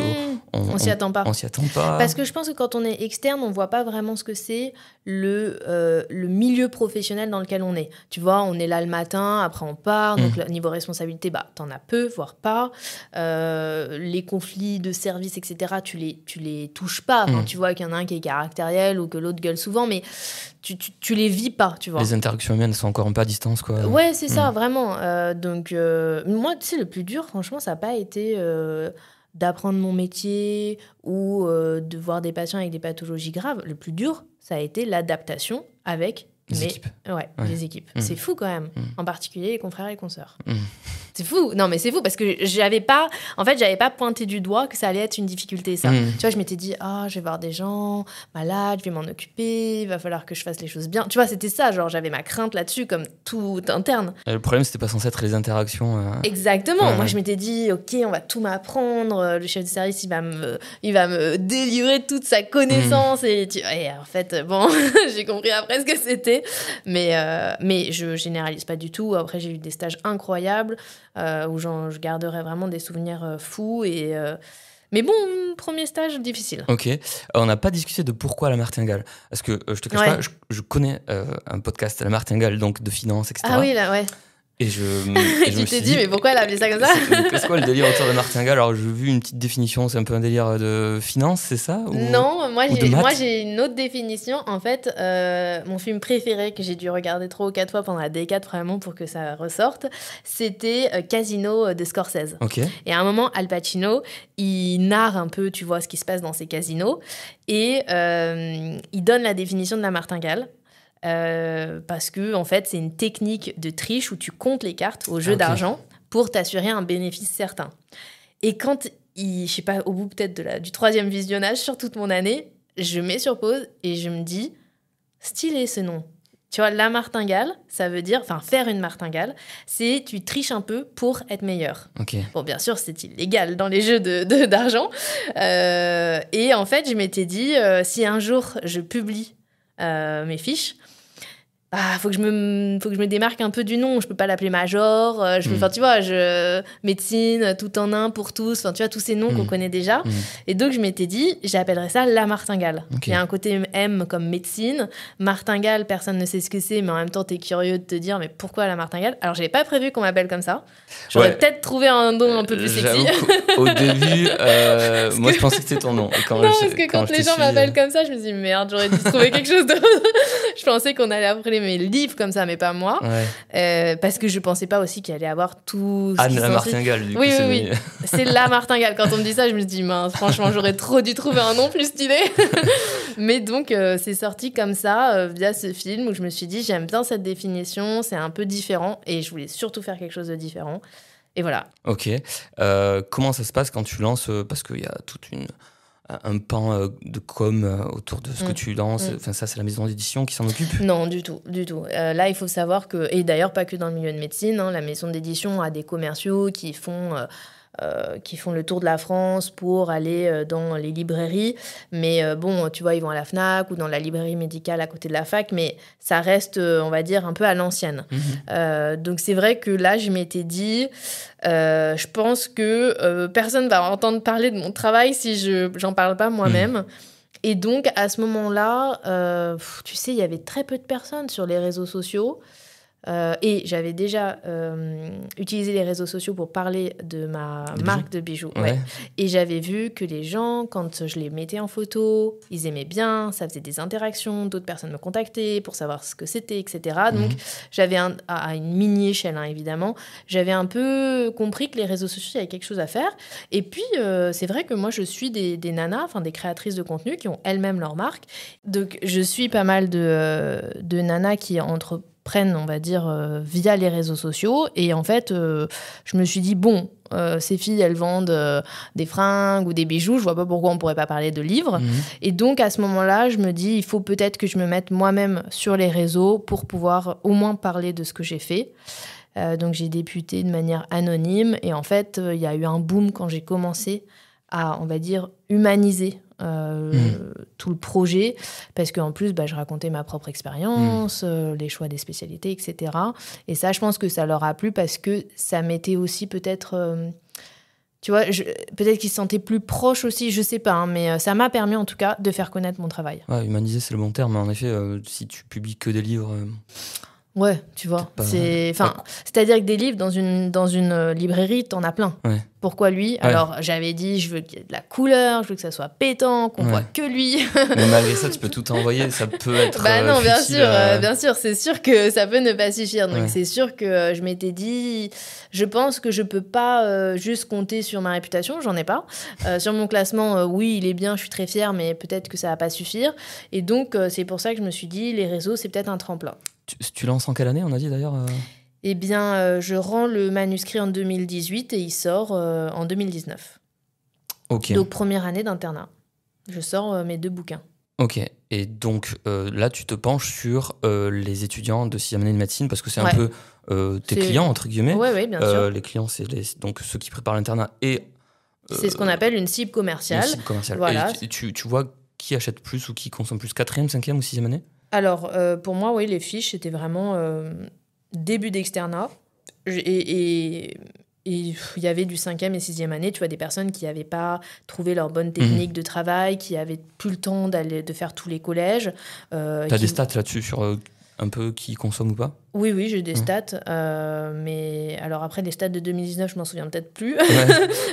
on s'y attend pas. On s'y attend pas. Parce que je pense que quand on est externe, on voit pas vraiment ce que c'est le milieu professionnel dans lequel on est. Tu vois, on est là le matin, après on part, donc niveau responsabilité, t'en as peu, voire pas. Les conflits de service, etc., tu les touches pas. Enfin, tu vois qu'il y en a un qui est caractériel ou que l'autre gueule souvent, mais tu les vis pas, tu vois. Les interactions humaines sont encore un peu à distance, quoi. Ouais, c'est ça, vraiment. Donc, moi, tu sais, le plus dur, franchement, ça n'a pas été d'apprendre mon métier ou de voir des patients avec des pathologies graves. Le plus dur, ça a été l'adaptation avec les équipes. Ouais, les équipes. C'est fou quand même. En particulier les confrères et consoeurs. C'est fou. Non, mais c'est fou parce que j'avais pas pointé du doigt que ça allait être une difficulté, ça. Tu vois, je m'étais dit, je vais voir des gens malades, je vais m'en occuper, il va falloir que je fasse les choses bien. Tu vois, c'était ça. Genre, j'avais ma crainte là-dessus, comme tout interne. Le problème, c'était pas censé être les interactions. Exactement. Moi, je m'étais dit, OK, on va tout m'apprendre. Le chef de service, il va me délivrer toute sa connaissance. Et en fait, bon, j'ai compris après ce que c'était. Mais je généralise pas du tout. Après, j'ai eu des stages incroyables où je garderai vraiment des souvenirs fous. Mais bon, premier stage difficile. Ok. On n'a pas discuté de pourquoi la martingale. Parce que je te cache pas, je connais un podcast, la martingale, donc de finance, etc. Ah oui, là, ouais. Et tu t'es dit, mais pourquoi elle a appelé ça comme ça? C'est quoi le délire autour de martingale? Alors, j'ai vu une petite définition, c'est un peu un délire de finance, c'est ça? Non, moi j'ai une autre définition. En fait, mon film préféré, que j'ai dû regarder 3 ou 4 fois pendant la D4 vraiment pour que ça ressorte, c'était Casino de Scorsese. Okay. Et à un moment, Al Pacino, il narre un peu, tu vois, ce qui se passe dans ces casinos. Et il donne la définition de la martingale. Parce que en fait c'est une technique de triche où tu comptes les cartes au jeu d'argent pour t'assurer un bénéfice certain. Et quand je sais pas, au bout peut-être du 3e visionnage sur toute mon année, je mets sur pause et je me dis stylé ce nom. Tu vois, la martingale, ça veut dire, enfin faire une martingale, c'est tu triches un peu pour être meilleur. Okay. Bon, bien sûr, c'est illégal dans les jeux d'argent. Et en fait, je m'étais dit, si un jour je publie mes fiches, faut que je me démarque un peu du nom. Je peux pas l'appeler Major. Enfin, tu vois, médecine, tout en un pour tous. Enfin, tu vois, tous ces noms qu'on connaît déjà. Et donc, je m'étais dit, j'appellerais ça la martingale. Okay. Il y a un côté M comme médecine. Martingale, personne ne sait ce que c'est, mais en même temps, t'es curieux de te dire, mais pourquoi la martingale? Alors, j'avais pas prévu qu'on m'appelle comme ça. J'aurais peut-être trouvé un nom un peu plus sexy. Au début, moi, je pensais que c'était ton nom. Parce que quand les gens m'appellent comme ça, je me dis, merde, j'aurais dû trouver quelque chose d'autre. Je pensais qu'on allait appeler mes livres comme ça, mais pas moi. Parce que je pensais pas aussi qu'il allait avoir tout ce Anne la martingale, du coup. Oui. C'est la martingale. Quand on me dit ça, je me dis, mince, franchement, j'aurais trop dû trouver un nom plus stylé. Mais donc, c'est sorti comme ça, via ce film, où je me suis dit, j'aime bien cette définition, c'est un peu différent, et je voulais surtout faire quelque chose de différent. Et voilà. Ok. Comment ça se passe quand tu lances, parce qu'il y a toute un pan de com autour de ce que tu lances. Enfin, ça, c'est la maison d'édition qui s'en occupe? Non, du tout. Là, il faut savoir que, et d'ailleurs pas que dans le milieu de médecine, hein, la maison d'édition a des commerciaux qui font le tour de la France pour aller dans les librairies. Mais bon, tu vois, ils vont à la FNAC ou dans la librairie médicale à côté de la fac, mais ça reste, on va dire, un peu à l'ancienne. Donc c'est vrai que là, je m'étais dit, je pense que personne va entendre parler de mon travail si j'en parle pas moi-même. Et donc, à ce moment-là, tu sais, il y avait très peu de personnes sur les réseaux sociaux. Et j'avais déjà utilisé les réseaux sociaux pour parler de ma marque de bijoux. Ouais. Et j'avais vu que les gens, quand je les mettais en photo, ils aimaient bien, ça faisait des interactions, d'autres personnes me contactaient pour savoir ce que c'était, etc. Donc, j'avais à une mini-échelle, hein, évidemment, j'avais un peu compris que les réseaux sociaux, il y avait quelque chose à faire. Et puis, c'est vrai que moi, je suis des nanas, enfin des créatrices de contenu qui ont elles-mêmes leur marque. Donc, je suis pas mal de nanas qui entreprennent, on va dire, via les réseaux sociaux. Et en fait, je me suis dit, bon, ces filles, elles vendent des fringues ou des bijoux. Je vois pas pourquoi on pourrait pas parler de livres. Et donc, à ce moment-là, je me dis, il faut peut-être que je me mette moi-même sur les réseaux pour pouvoir au moins parler de ce que j'ai fait. Donc, j'ai débuté de manière anonyme. Et en fait, il y a eu un boom quand j'ai commencé à, on va dire, humaniser tout le projet, parce qu'en plus, je racontais ma propre expérience, les choix des spécialités, etc. Et ça, je pense que ça leur a plu parce que ça m'était aussi peut-être... tu vois, peut-être qu'ils se sentaient plus proches aussi, je sais pas, hein, mais ça m'a permis en tout cas de faire connaître mon travail. Ouais, humaniser, c'est le bon terme. En effet, si tu publies que des livres... Ouais, tu vois. C'est-à-dire que des livres dans une librairie, t'en as plein. Ouais. Pourquoi lui ? Ouais. Alors, j'avais dit, je veux qu'il y ait de la couleur, je veux que ça soit pétant, qu'on voit que lui. Mais malgré ça, tu peux tout envoyer, ça peut être non, bien sûr, c'est sûr que ça peut ne pas suffire. Donc, c'est sûr que je m'étais dit, je pense que je peux pas juste compter sur ma réputation, j'en ai pas. Sur mon classement, oui, il est bien, je suis très fière, mais peut-être que ça va pas suffire. Et donc, c'est pour ça que je me suis dit, les réseaux, c'est peut-être un tremplin. Tu lances en quelle année, on a dit d'ailleurs Eh bien, je rends le manuscrit en 2018 et il sort en 2019. Ok. Donc, première année d'internat. Je sors mes 2 bouquins. Ok. Et donc, là, tu te penches sur les étudiants de 6e année de médecine, parce que c'est un peu tes clients, entre guillemets. Oui, bien sûr. Les clients, c'est donc ceux qui préparent l'internat et... c'est ce qu'on appelle une cible commerciale. Une cible commerciale. Voilà. Et tu vois qui achète plus ou qui consomme plus, 4e, 5e ou 6e année ? Alors, pour moi, oui, les fiches, c'était vraiment début d'externat. Et il y avait du 5e et 6e année, tu vois, des personnes qui n'avaient pas trouvé leur bonne technique de travail, qui n'avaient plus le temps de faire tous les collèges. T'as des stats là-dessus sur un peu qui consomme ou pas ? Oui, j'ai des stats. Mais alors après, les stats de 2019, je m'en souviens peut-être plus.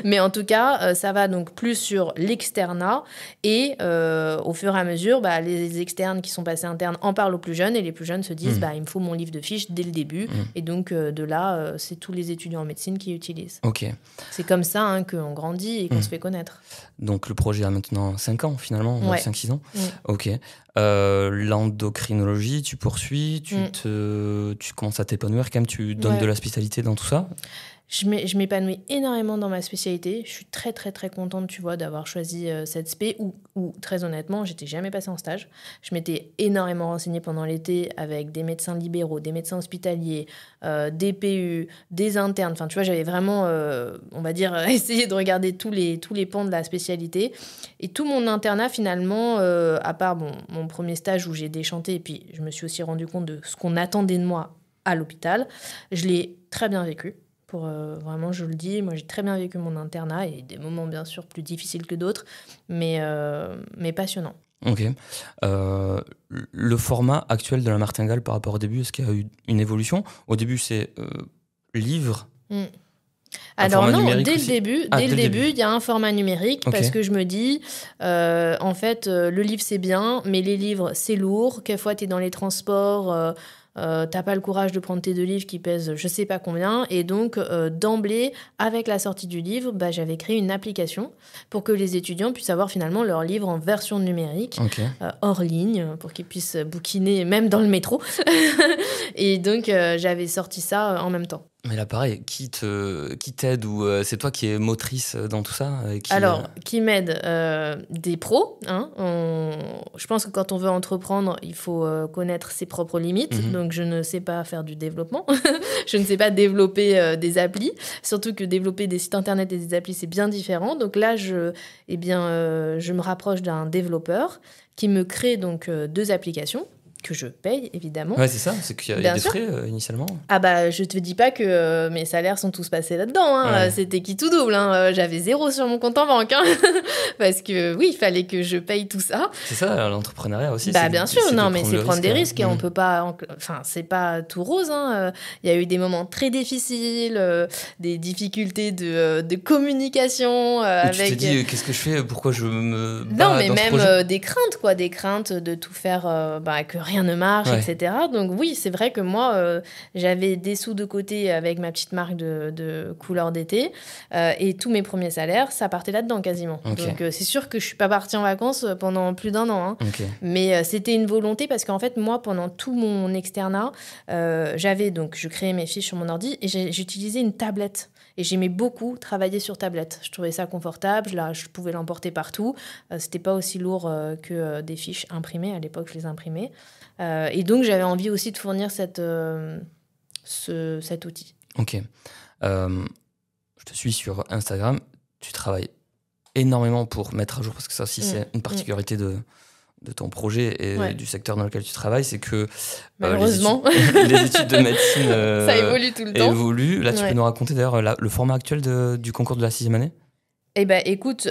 Mais en tout cas, ça va donc plus sur l'externat. Et au fur et à mesure, les externes qui sont passés internes en parlent aux plus jeunes. Et les plus jeunes se disent, il me faut mon livre de fiches dès le début. Et donc, de là, c'est tous les étudiants en médecine qui utilisent. Ok. C'est comme ça qu'on grandit et qu'on se fait connaître. Donc, le projet a maintenant 5 ans, finalement, 5-6 ans. Ok. L'endocrinologie, tu poursuis, tu commences à t'épanouir quand même, tu donnes de la spécialité dans tout ça. Je m'épanouis énormément dans ma spécialité. Je suis très, très, très contente, tu vois, d'avoir choisi cette spé où, très honnêtement, j'étais jamais passée en stage. Je m'étais énormément renseignée pendant l'été avec des médecins libéraux, des médecins hospitaliers, des PU, des internes. Enfin, tu vois, j'avais vraiment, on va dire, essayé de regarder tous les pans de la spécialité. Et tout mon internat, finalement, à part mon premier stage où j'ai déchanté, et puis je me suis aussi rendu compte de ce qu'on attendait de moi à l'hôpital, je l'ai très bien vécu. Vraiment, je le dis, moi j'ai très bien vécu mon internat et des moments bien sûr plus difficiles que d'autres, mais passionnant. Ok. Le format actuel de la martingale par rapport au début, est-ce qu'il y a eu une évolution ? Au début, c'est livre. Alors non, dès le début, il y a un format numérique parce que je me dis, en fait, le livre c'est bien, mais les livres c'est lourd. Quelquefois, tu es dans les transports... t'as pas le courage de prendre tes 2 livres qui pèsent je sais pas combien, et donc d'emblée avec la sortie du livre, j'avais créé une application pour que les étudiants puissent avoir finalement leur livre en version numérique, hors ligne, pour qu'ils puissent bouquiner même dans le métro. Et donc j'avais sorti ça en même temps. Mais là, pareil, qui t'aide ou c'est toi qui es motrice dans tout ça Alors, qui m'aide des pros. Hein, je pense que quand on veut entreprendre, il faut connaître ses propres limites. Donc, je ne sais pas faire du développement. Je ne sais pas développer des applis. Surtout que développer des sites internet et des applis, c'est bien différent. Donc là, je me rapproche d'un développeur qui me crée donc 2 applications que je paye, évidemment. Ouais, c'est ça, c'est qu'il y a des frais initialement. Ah bah, je te dis pas que mes salaires sont tous passés là-dedans. Hein. Ouais. C'était qui tout double. Hein. J'avais 0 sur mon compte en banque. Hein. Parce que oui, il fallait que je paye tout ça. C'est ça, l'entrepreneuriat aussi. Bah, bien sûr, non, mais c'est prendre des risques. Et on peut pas... Enfin, c'est pas tout rose. Hein. Il y a eu des moments très difficiles, des difficultés de communication. Tu t'es dit, qu'est-ce que je fais? Pourquoi je me bats Non, mais dans même des craintes, quoi. Des craintes de tout faire, que rien ne marche, ouais. etc. Donc oui, c'est vrai que moi, j'avais des sous de côté avec ma petite marque de couleurs d'été et tous mes premiers salaires, ça partait là-dedans quasiment. Okay. Donc c'est sûr que je suis pas partie en vacances pendant plus d'1 an. Hein. Okay. Mais c'était une volonté parce qu'en fait, moi, pendant tout mon externat, je créais mes fiches sur mon ordi et j'utilisais une tablette. Et j'aimais beaucoup travailler sur tablette. Je trouvais ça confortable, je pouvais l'emporter partout. C'était pas aussi lourd que des fiches imprimées. À l'époque, je les imprimais. Et donc, j'avais envie aussi de fournir cet outil. Ok. Je te suis sur Instagram. Tu travailles énormément pour mettre à jour, parce que ça aussi, c'est une particularité de ton projet et du secteur dans lequel tu travailles, c'est que malheureusement les études de médecine ça évolue tout le temps. Évoluent. Là, tu peux nous raconter d'ailleurs le format actuel du concours de la 6e année? Eh bien, écoute,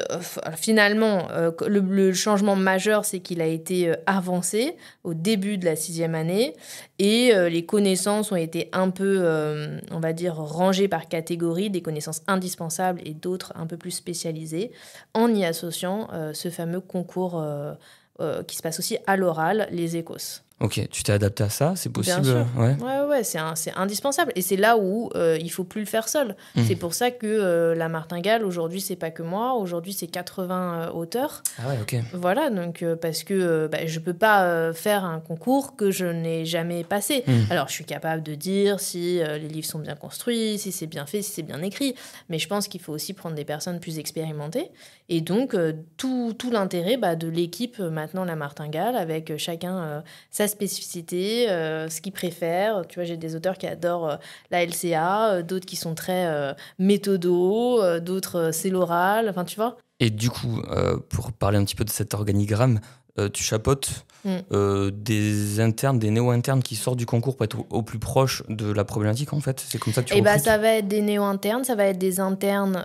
finalement, le changement majeur, c'est qu'il a été avancé au début de la 6e année et les connaissances ont été un peu, on va dire, rangées par catégorie, des connaissances indispensables et d'autres un peu plus spécialisées, en y associant ce fameux concours qui se passe aussi à l'oral, les ECOS. Ok, tu t'es adapté à ça, c'est possible? Bien sûr. Ouais, c'est indispensable. Et c'est là où il faut plus le faire seul. C'est pour ça que la martingale, aujourd'hui, c'est pas que moi. Aujourd'hui, c'est 80 auteurs. Ah ouais, ok. Voilà, donc parce que je peux pas faire un concours que je n'ai jamais passé. Alors, je suis capable de dire si les livres sont bien construits, si c'est bien fait, si c'est bien écrit. Mais je pense qu'il faut aussi prendre des personnes plus expérimentées. Et donc, tout l'intérêt de l'équipe, maintenant, la martingale, avec chacun sa spécificité, ce qu'ils préfèrent. Tu vois, j'ai des auteurs qui adorent la LCA, d'autres qui sont très méthodo, d'autres c'est l'oral, enfin tu vois. Et du coup, pour parler un petit peu de cet organigramme, tu chapeautes des internes, des néo-internes qui sortent du concours pour être au plus proche de la problématique, en fait. C'est comme ça que tu recrutes? Ça va être des néo-internes, ça va être des internes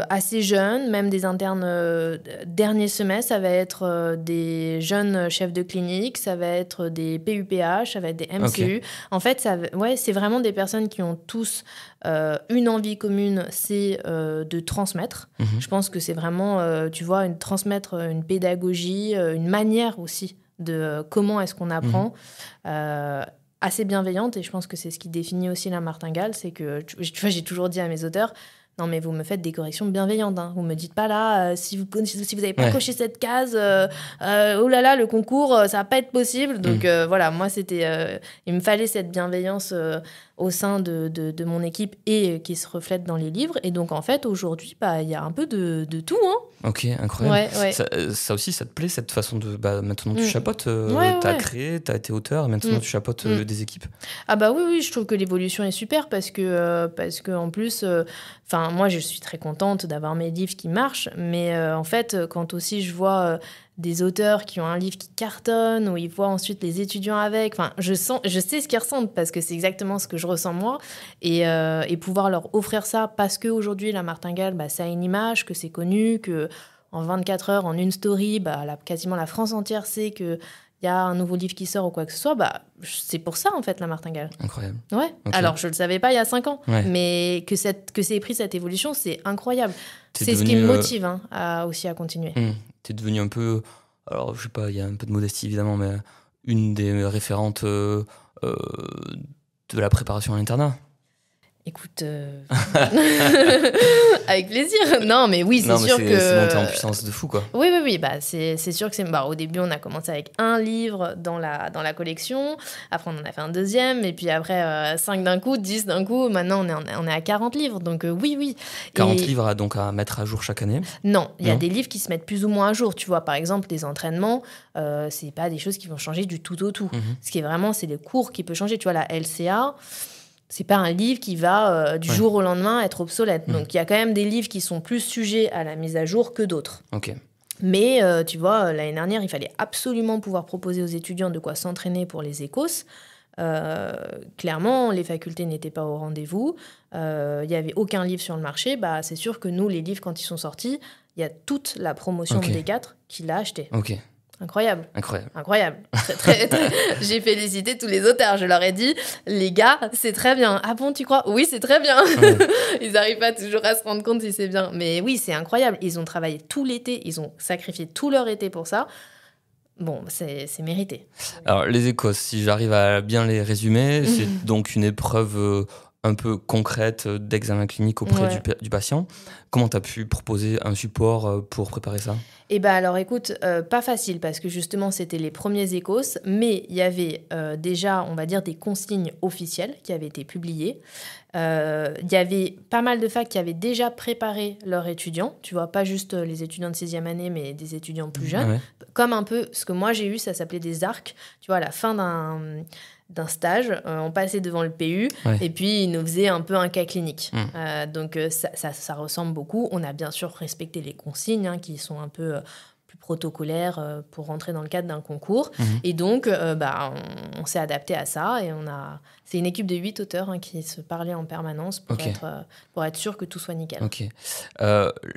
assez jeunes, même des internes dernier semestre, ça va être des jeunes chefs de clinique, ça va être des PUPH, ça va être des MCU. Okay. En fait, c'est vraiment des personnes qui ont tous une envie commune, c'est de transmettre. Je pense que c'est vraiment, tu vois, transmettre une pédagogie, une manière aussi de comment est-ce qu'on apprend. Assez bienveillante, et je pense que c'est ce qui définit aussi la martingale, c'est que, tu vois, j'ai toujours dit à mes auteurs, non, mais vous me faites des corrections bienveillantes. Hein. Vous me dites pas là, si vous n'avez pas coché cette case, oh là là, le concours, ça va pas être possible. Donc voilà, moi, il me fallait cette bienveillance au sein de mon équipe et qui se reflète dans les livres. Et donc, en fait, aujourd'hui, il y a un peu de tout. Hein. Ok, incroyable. Ouais. Ça aussi, ça te plaît, cette façon de... maintenant, tu chapeautes, t'as créé, t'as été auteur, et maintenant, tu chapeautes des équipes. Ah bah oui, je trouve que l'évolution est super parce que en plus... moi, je suis très contente d'avoir mes livres qui marchent, mais en fait, quand aussi je vois des auteurs qui ont un livre qui cartonne, ou ils voient ensuite les étudiants avec, je sais ce qu'ils ressentent parce que c'est exactement ce que je ressens moi, et pouvoir leur offrir ça parce qu'aujourd'hui, la martingale, ça a une image, que c'est connu, que en 24 heures, en une story, quasiment la France entière sait que il y a un nouveau livre qui sort ou quoi que ce soit, c'est pour ça, en fait, la martingale. Incroyable. Ouais. Okay. Alors, je le savais pas il y a 5 ans, mais que ça ait pris cette évolution, c'est incroyable. C'est ce qui me motive aussi à continuer. T'es devenue un peu, alors je sais pas, il y a un peu de modestie évidemment, mais une des référentes de la préparation à l'internat. Écoute, avec plaisir. Non, mais oui, c'est sûr que... c'est monté en puissance de fou, quoi. Oui. Bah, c'est sûr que c'est... Bah, au début, on a commencé avec un livre dans la collection. Après, on en a fait un deuxième. Et puis après, 5 d'un coup, 10 d'un coup. Maintenant, on est à 40 livres. Donc oui. 40 livres donc à mettre à jour chaque année? Non, il y a des livres qui se mettent plus ou moins à jour. Tu vois, par exemple, les entraînements, c'est pas des choses qui vont changer du tout au tout. Ce qui est vraiment, c'est les cours qui peuvent changer. Tu vois, la LCA... C'est pas un livre qui va du jour au lendemain être obsolète. Donc, il y a quand même des livres qui sont plus sujets à la mise à jour que d'autres. Ok. Mais tu vois, l'année dernière, il fallait absolument pouvoir proposer aux étudiants de quoi s'entraîner pour les écos. Clairement, les facultés n'étaient pas au rendez-vous. Il n'y avait aucun livre sur le marché. Bah, c'est sûr que nous, les livres, quand ils sont sortis, il y a toute la promotion de D4 qui l'a acheté. Ok. Incroyable. J'ai félicité tous les auteurs. Je leur ai dit, les gars, c'est très bien. Ah bon, tu crois? Oui, c'est très bien. Ouais. Ils n'arrivent pas toujours à se rendre compte si c'est bien. Mais oui, c'est incroyable. Ils ont travaillé tout l'été. Ils ont sacrifié tout leur été pour ça. Bon, c'est mérité. Alors, les écos, si j'arrive à bien les résumer, c'est donc une épreuve un peu concrète d'examen clinique auprès du patient. Comment tu as pu proposer un support pour préparer ça? Eh bien, alors écoute, pas facile parce que justement, c'était les premiers écos, mais il y avait déjà, on va dire, des consignes officielles qui avaient été publiées. Il y avait pas mal de facs qui avaient déjà préparé leurs étudiants, tu vois, pas juste les étudiants de 6e année, mais des étudiants plus jeunes. Comme un peu, ce que moi j'ai eu, ça s'appelait des arcs, tu vois, à la fin d'un stage, on passait devant le PU et puis ils nous faisaient un peu un cas clinique. Donc ça ressemble beaucoup. On a bien sûr respecté les consignes qui sont un peu plus protocolaires pour rentrer dans le cadre d'un concours. Et donc on s'est adapté à ça et c'est une équipe de 8 auteurs qui se parlaient en permanence pour être sûr que tout soit nickel. Ok.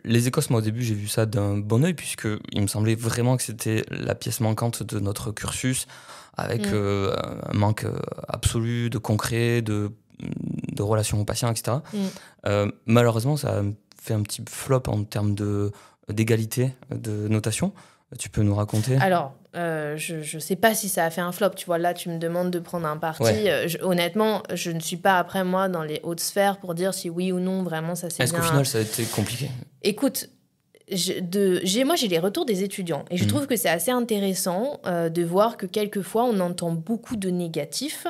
Les écos, moi au début j'ai vu ça d'un bon œil puisque il me semblait vraiment que c'était la pièce manquante de notre cursus, avec un manque absolu de concret, de relations aux patients, etc. Malheureusement, ça a fait un petit flop en termes d'égalité de notation. Tu peux nous raconter? Alors, je ne sais pas si ça a fait un flop. Tu vois, là, tu me demandes de prendre un parti. Honnêtement, je ne suis pas après moi dans les hautes sphères pour dire si oui ou non, vraiment, ça s'est bien... Est-ce qu'au final, ça a été compliqué? Écoute... moi, j'ai les retours des étudiants et je trouve que c'est assez intéressant de voir que quelquefois, on entend beaucoup de négatifs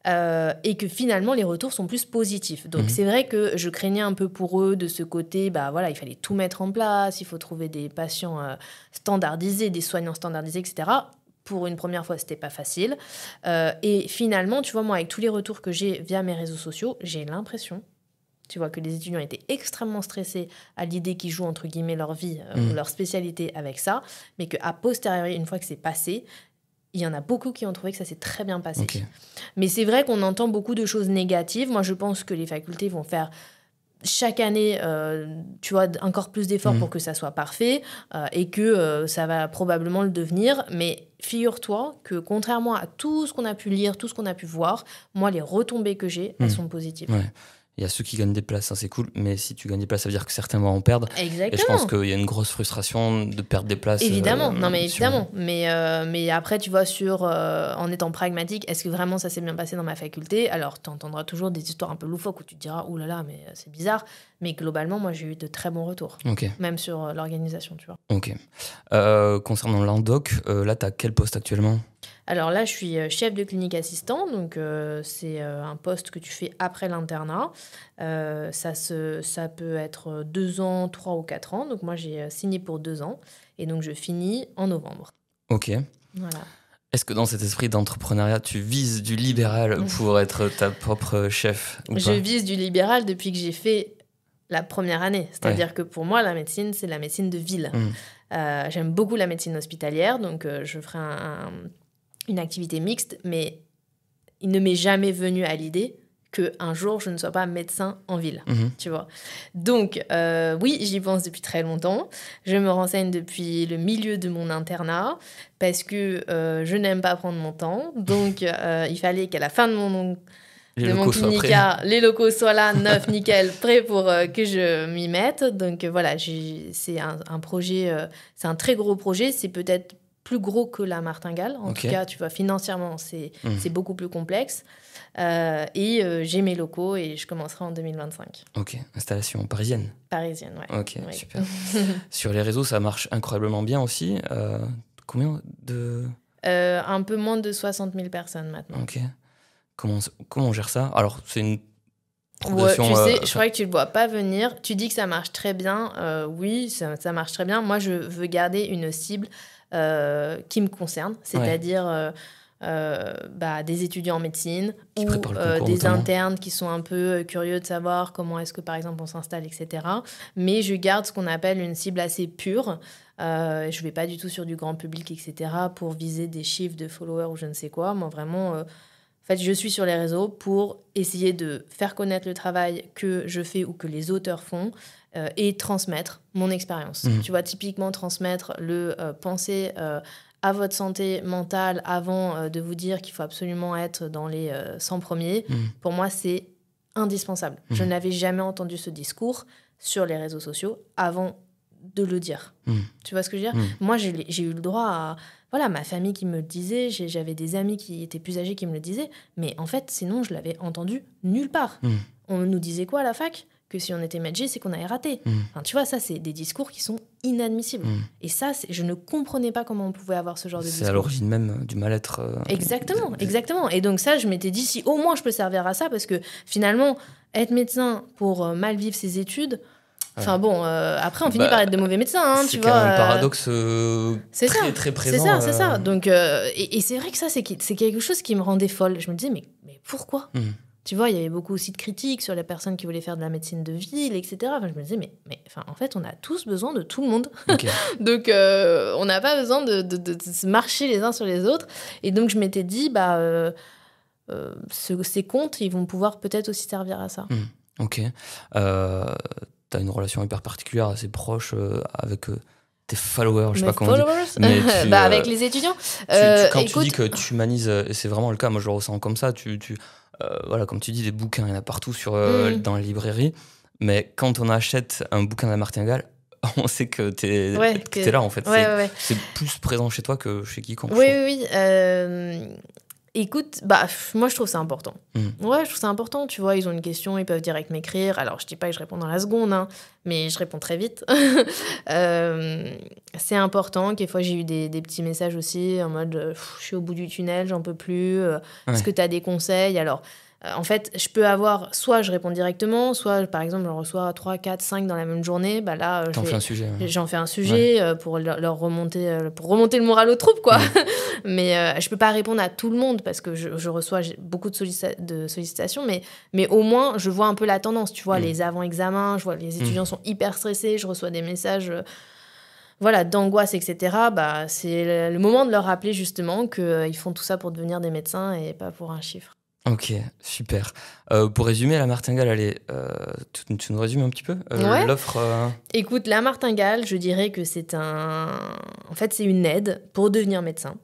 et que finalement, les retours sont plus positifs. Donc, c'est vrai que je craignais un peu pour eux de ce côté, il fallait tout mettre en place, il faut trouver des patients standardisés, des soignants standardisés, etc. Pour une première fois, c'était pas facile. Et finalement, tu vois, moi, avec tous les retours que j'ai via mes réseaux sociaux, j'ai l'impression... Tu vois que les étudiants étaient extrêmement stressés à l'idée qu'ils jouent, entre guillemets, leur vie ou leur spécialité avec ça, mais qu'à posteriori, une fois que c'est passé, il y en a beaucoup qui ont trouvé que ça s'est très bien passé. Okay. Mais c'est vrai qu'on entend beaucoup de choses négatives. Moi, je pense que les facultés vont faire chaque année, tu vois, encore plus d'efforts pour que ça soit parfait et que ça va probablement le devenir. Mais figure-toi que contrairement à tout ce qu'on a pu lire, tout ce qu'on a pu voir, moi, les retombées que j'ai, elles sont positives. Ouais. Il y a ceux qui gagnent des places, ça c'est cool, mais si tu gagnes des places, ça veut dire que certains vont en perdre. Exactement. Et je pense qu'il y a une grosse frustration de perdre des places. Évidemment, évidemment. Mais après, tu vois, en étant pragmatique, est-ce que vraiment ça s'est bien passé dans ma faculté? Alors, tu entendras toujours des histoires un peu loufoques où tu te diras, ouh là là, mais c'est bizarre. Mais globalement, moi, j'ai eu de très bons retours. Okay. Même sur l'organisation, tu vois. Ok. Concernant l'Andoc, là, tu as quel poste actuellement? Alors là, je suis chef de clinique assistant, donc c'est un poste que tu fais après l'internat. Ça peut être 2 ans, 3 ou 4 ans. Donc moi, j'ai signé pour 2 ans et donc je finis en novembre. Ok. Voilà. Est-ce que dans cet esprit d'entrepreneuriat, tu vises du libéral pour être ta propre chef ou pas? Je vise du libéral depuis que j'ai fait la première année. C'est-à-dire que pour moi, la médecine, c'est la médecine de ville. J'aime beaucoup la médecine hospitalière, donc je ferai une activité mixte, mais il ne m'est jamais venu à l'idée qu'un jour, je ne sois pas médecin en ville, tu vois. Donc, oui, j'y pense depuis très longtemps. Je me renseigne depuis le milieu de mon internat parce que je n'aime pas prendre mon temps. Donc, il fallait qu'à la fin de mon clinica, les locaux soient là, neufs, nickel, prêts pour que je m'y mette. Donc, voilà, c'est un projet, c'est un très gros projet. C'est peut-être plus gros que la martingale. En tout cas, tu vois, financièrement, c'est beaucoup plus complexe. J'ai mes locaux et je commencerai en 2025. Ok, installation parisienne. Parisienne, ouais. Ok, super. Sur les réseaux, ça marche incroyablement bien aussi. Combien de... Un peu moins de 60 000 personnes maintenant. Ok. Comment on gère ça? Alors, c'est une progression... Ouais, tu sais, je crois que tu ne le vois pas venir. Tu dis que ça marche très bien. Oui, ça marche très bien. Moi, je veux garder une cible qui me concerne, c'est-à-dire... des étudiants en médecine qui ou des notamment. Internes qui sont un peu curieux de savoir comment est-ce que, par exemple, on s'installe, etc. Mais je garde ce qu'on appelle une cible assez pure. Je ne vais pas du tout sur du grand public, etc. pour viser des chiffres de followers ou je ne sais quoi. Moi, vraiment, en fait, je suis sur les réseaux pour essayer de faire connaître le travail que je fais ou que les auteurs font et transmettre mon expérience. Tu vois, typiquement, transmettre le penser... à votre santé mentale avant de vous dire qu'il faut absolument être dans les 100 premiers, pour moi, c'est indispensable. Je n'avais jamais entendu ce discours sur les réseaux sociaux avant de le dire. Tu vois ce que je veux dire? Moi, j'ai eu le droit à... Voilà, ma famille qui me le disait, j'avais des amis qui étaient plus âgés qui me le disaient, mais en fait, sinon, je l'avais entendu nulle part. On nous disait quoi à la fac? Que si on était Medji, c'est qu'on avait raté. Enfin, tu vois, ça, c'est des discours qui sont inadmissibles. Et ça, je ne comprenais pas comment on pouvait avoir ce genre de discours. C'est à l'origine même du mal-être. Exactement. Et donc ça, je m'étais dit, si au moins je peux servir à ça, parce que finalement, être médecin pour mal vivre ses études... Enfin bon, après, on finit par être de mauvais médecins, hein, tu vois. C'est quand même un paradoxe très présent. C'est ça. Donc, et c'est vrai que ça, c'est quelque chose qui me rendait folle. Je me disais, mais pourquoi Tu vois, il y avait beaucoup aussi de critiques sur les personnes qui voulaient faire de la médecine de ville, etc. Enfin, je me disais, mais en fait, on a tous besoin de tout le monde. Okay. Donc, on n'a pas besoin de se marcher les uns sur les autres. Et donc, je m'étais dit, ces comptes, ils vont pouvoir peut-être aussi servir à ça. Ok. T'as une relation hyper particulière, assez proche avec tes followers, je sais pas comment dire. Mais avec les étudiants. Quand tu dis que tu humanises, et c'est vraiment le cas, moi je le ressens comme ça, voilà, comme tu dis, des bouquins, il y en a partout dans les librairies, mais quand on achète un bouquin de la Martingale, on sait que t'es là en fait. C'est plus présent chez toi que chez quiconque. Oui. Écoute, moi je trouve ça important. Ouais, je trouve ça important, tu vois, ils ont une question, ils peuvent direct m'écrire. Alors, je dis pas que je réponds dans la seconde, hein, mais je réponds très vite. C'est important, quelquefois j'ai eu des petits messages aussi en mode je suis au bout du tunnel, j'en peux plus, est-ce que tu as des conseils? Alors, en fait, je peux avoir, soit je réponds directement, soit par exemple j'en reçois 3, 4, 5 dans la même journée, là j'en fais un sujet, pour leur remonter le moral aux troupes, quoi. Mais je peux pas répondre à tout le monde parce que je reçois beaucoup de sollicitations, mais au moins je vois un peu la tendance, tu vois, les avant-examens, je vois les étudiants sont hyper stressés, je reçois des messages d'angoisse, etc. C'est le moment de leur rappeler justement qu'ils font tout ça pour devenir des médecins et pas pour un chiffre. Ok, super. Pour résumer, la Martingale, allez, tu nous résumes un petit peu l'offre Écoute, la Martingale, je dirais que c'est une aide pour devenir médecin.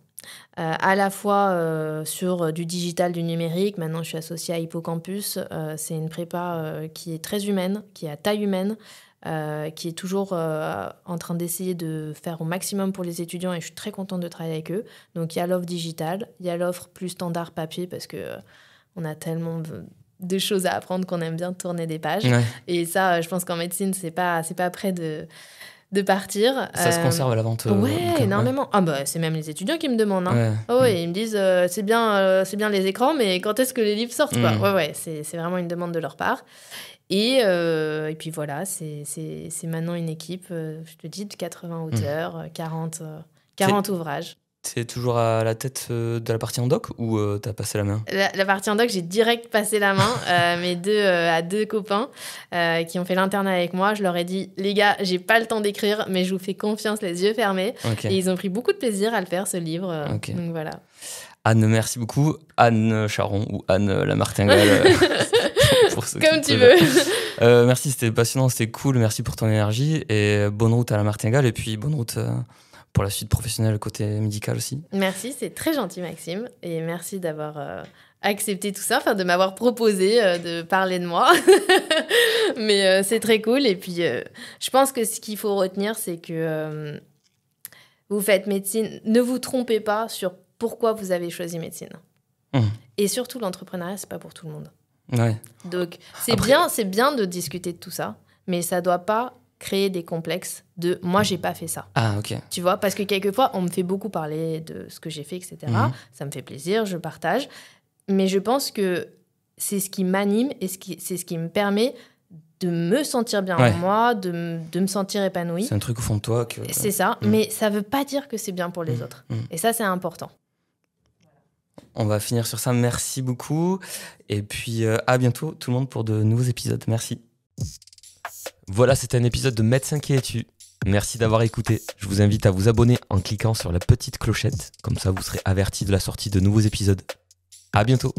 À la fois sur du digital, du numérique. Maintenant, je suis associée à Hippocampus. C'est une prépa qui est très humaine, qui est à taille humaine, qui est toujours en train d'essayer de faire au maximum pour les étudiants et je suis très contente de travailler avec eux. Donc, il y a l'offre digitale, il y a l'offre plus standard papier parce que on a tellement de choses à apprendre qu'on aime bien tourner des pages. Ouais. Et ça, je pense qu'en médecine, c'est pas près de partir. Ça se conserve à la vente. Énormément. C'est même les étudiants qui me demandent. Hein. Ils me disent c'est bien les écrans, mais quand est-ce que les livres sortent quoi. C'est vraiment une demande de leur part. Et puis voilà, c'est maintenant une équipe, je te dis, de 80 auteurs, 40 ouvrages. T'es toujours à la tête de la partie en doc ou t'as passé la main? La partie en doc, j'ai direct passé la main à deux copains qui ont fait l'internat avec moi. Je leur ai dit, les gars, j'ai pas le temps d'écrire, mais je vous fais confiance les yeux fermés. Okay. Et ils ont pris beaucoup de plaisir à le faire, ce livre. Okay. Donc voilà. Anne, merci beaucoup. Anne Charon ou Anne la Martingale. Comme tu veux. Merci, c'était passionnant, c'était cool. Merci pour ton énergie et bonne route à la Martingale et puis bonne route... pour la suite professionnelle, côté médical aussi. Merci, c'est très gentil Maxime. Et merci d'avoir accepté tout ça, de m'avoir proposé de parler de moi. Mais c'est très cool. Et puis, je pense que ce qu'il faut retenir, c'est que vous faites médecine, ne vous trompez pas sur pourquoi vous avez choisi médecine. Et surtout, l'entrepreneuriat, c'est pas pour tout le monde. Ouais. Donc, c'est bien de discuter de tout ça, mais ça doit pas créer des complexes de « moi, j'ai pas fait ça ». Ah, ok. Tu vois, parce que quelquefois, on me fait beaucoup parler de ce que j'ai fait, etc. Ça me fait plaisir, je partage. Mais je pense que c'est ce qui m'anime et c'est ce qui me permet de me sentir bien en moi, de me sentir épanouie. C'est un truc au fond de toi que... C'est ça, mais ça veut pas dire que c'est bien pour les autres. Et ça, c'est important. On va finir sur ça. Merci beaucoup. Et puis, à bientôt, tout le monde, pour de nouveaux épisodes. Merci. Voilà, c'était un épisode de Médecin qui es-tu. Merci d'avoir écouté. Je vous invite à vous abonner en cliquant sur la petite clochette. Comme ça, vous serez averti de la sortie de nouveaux épisodes. À bientôt.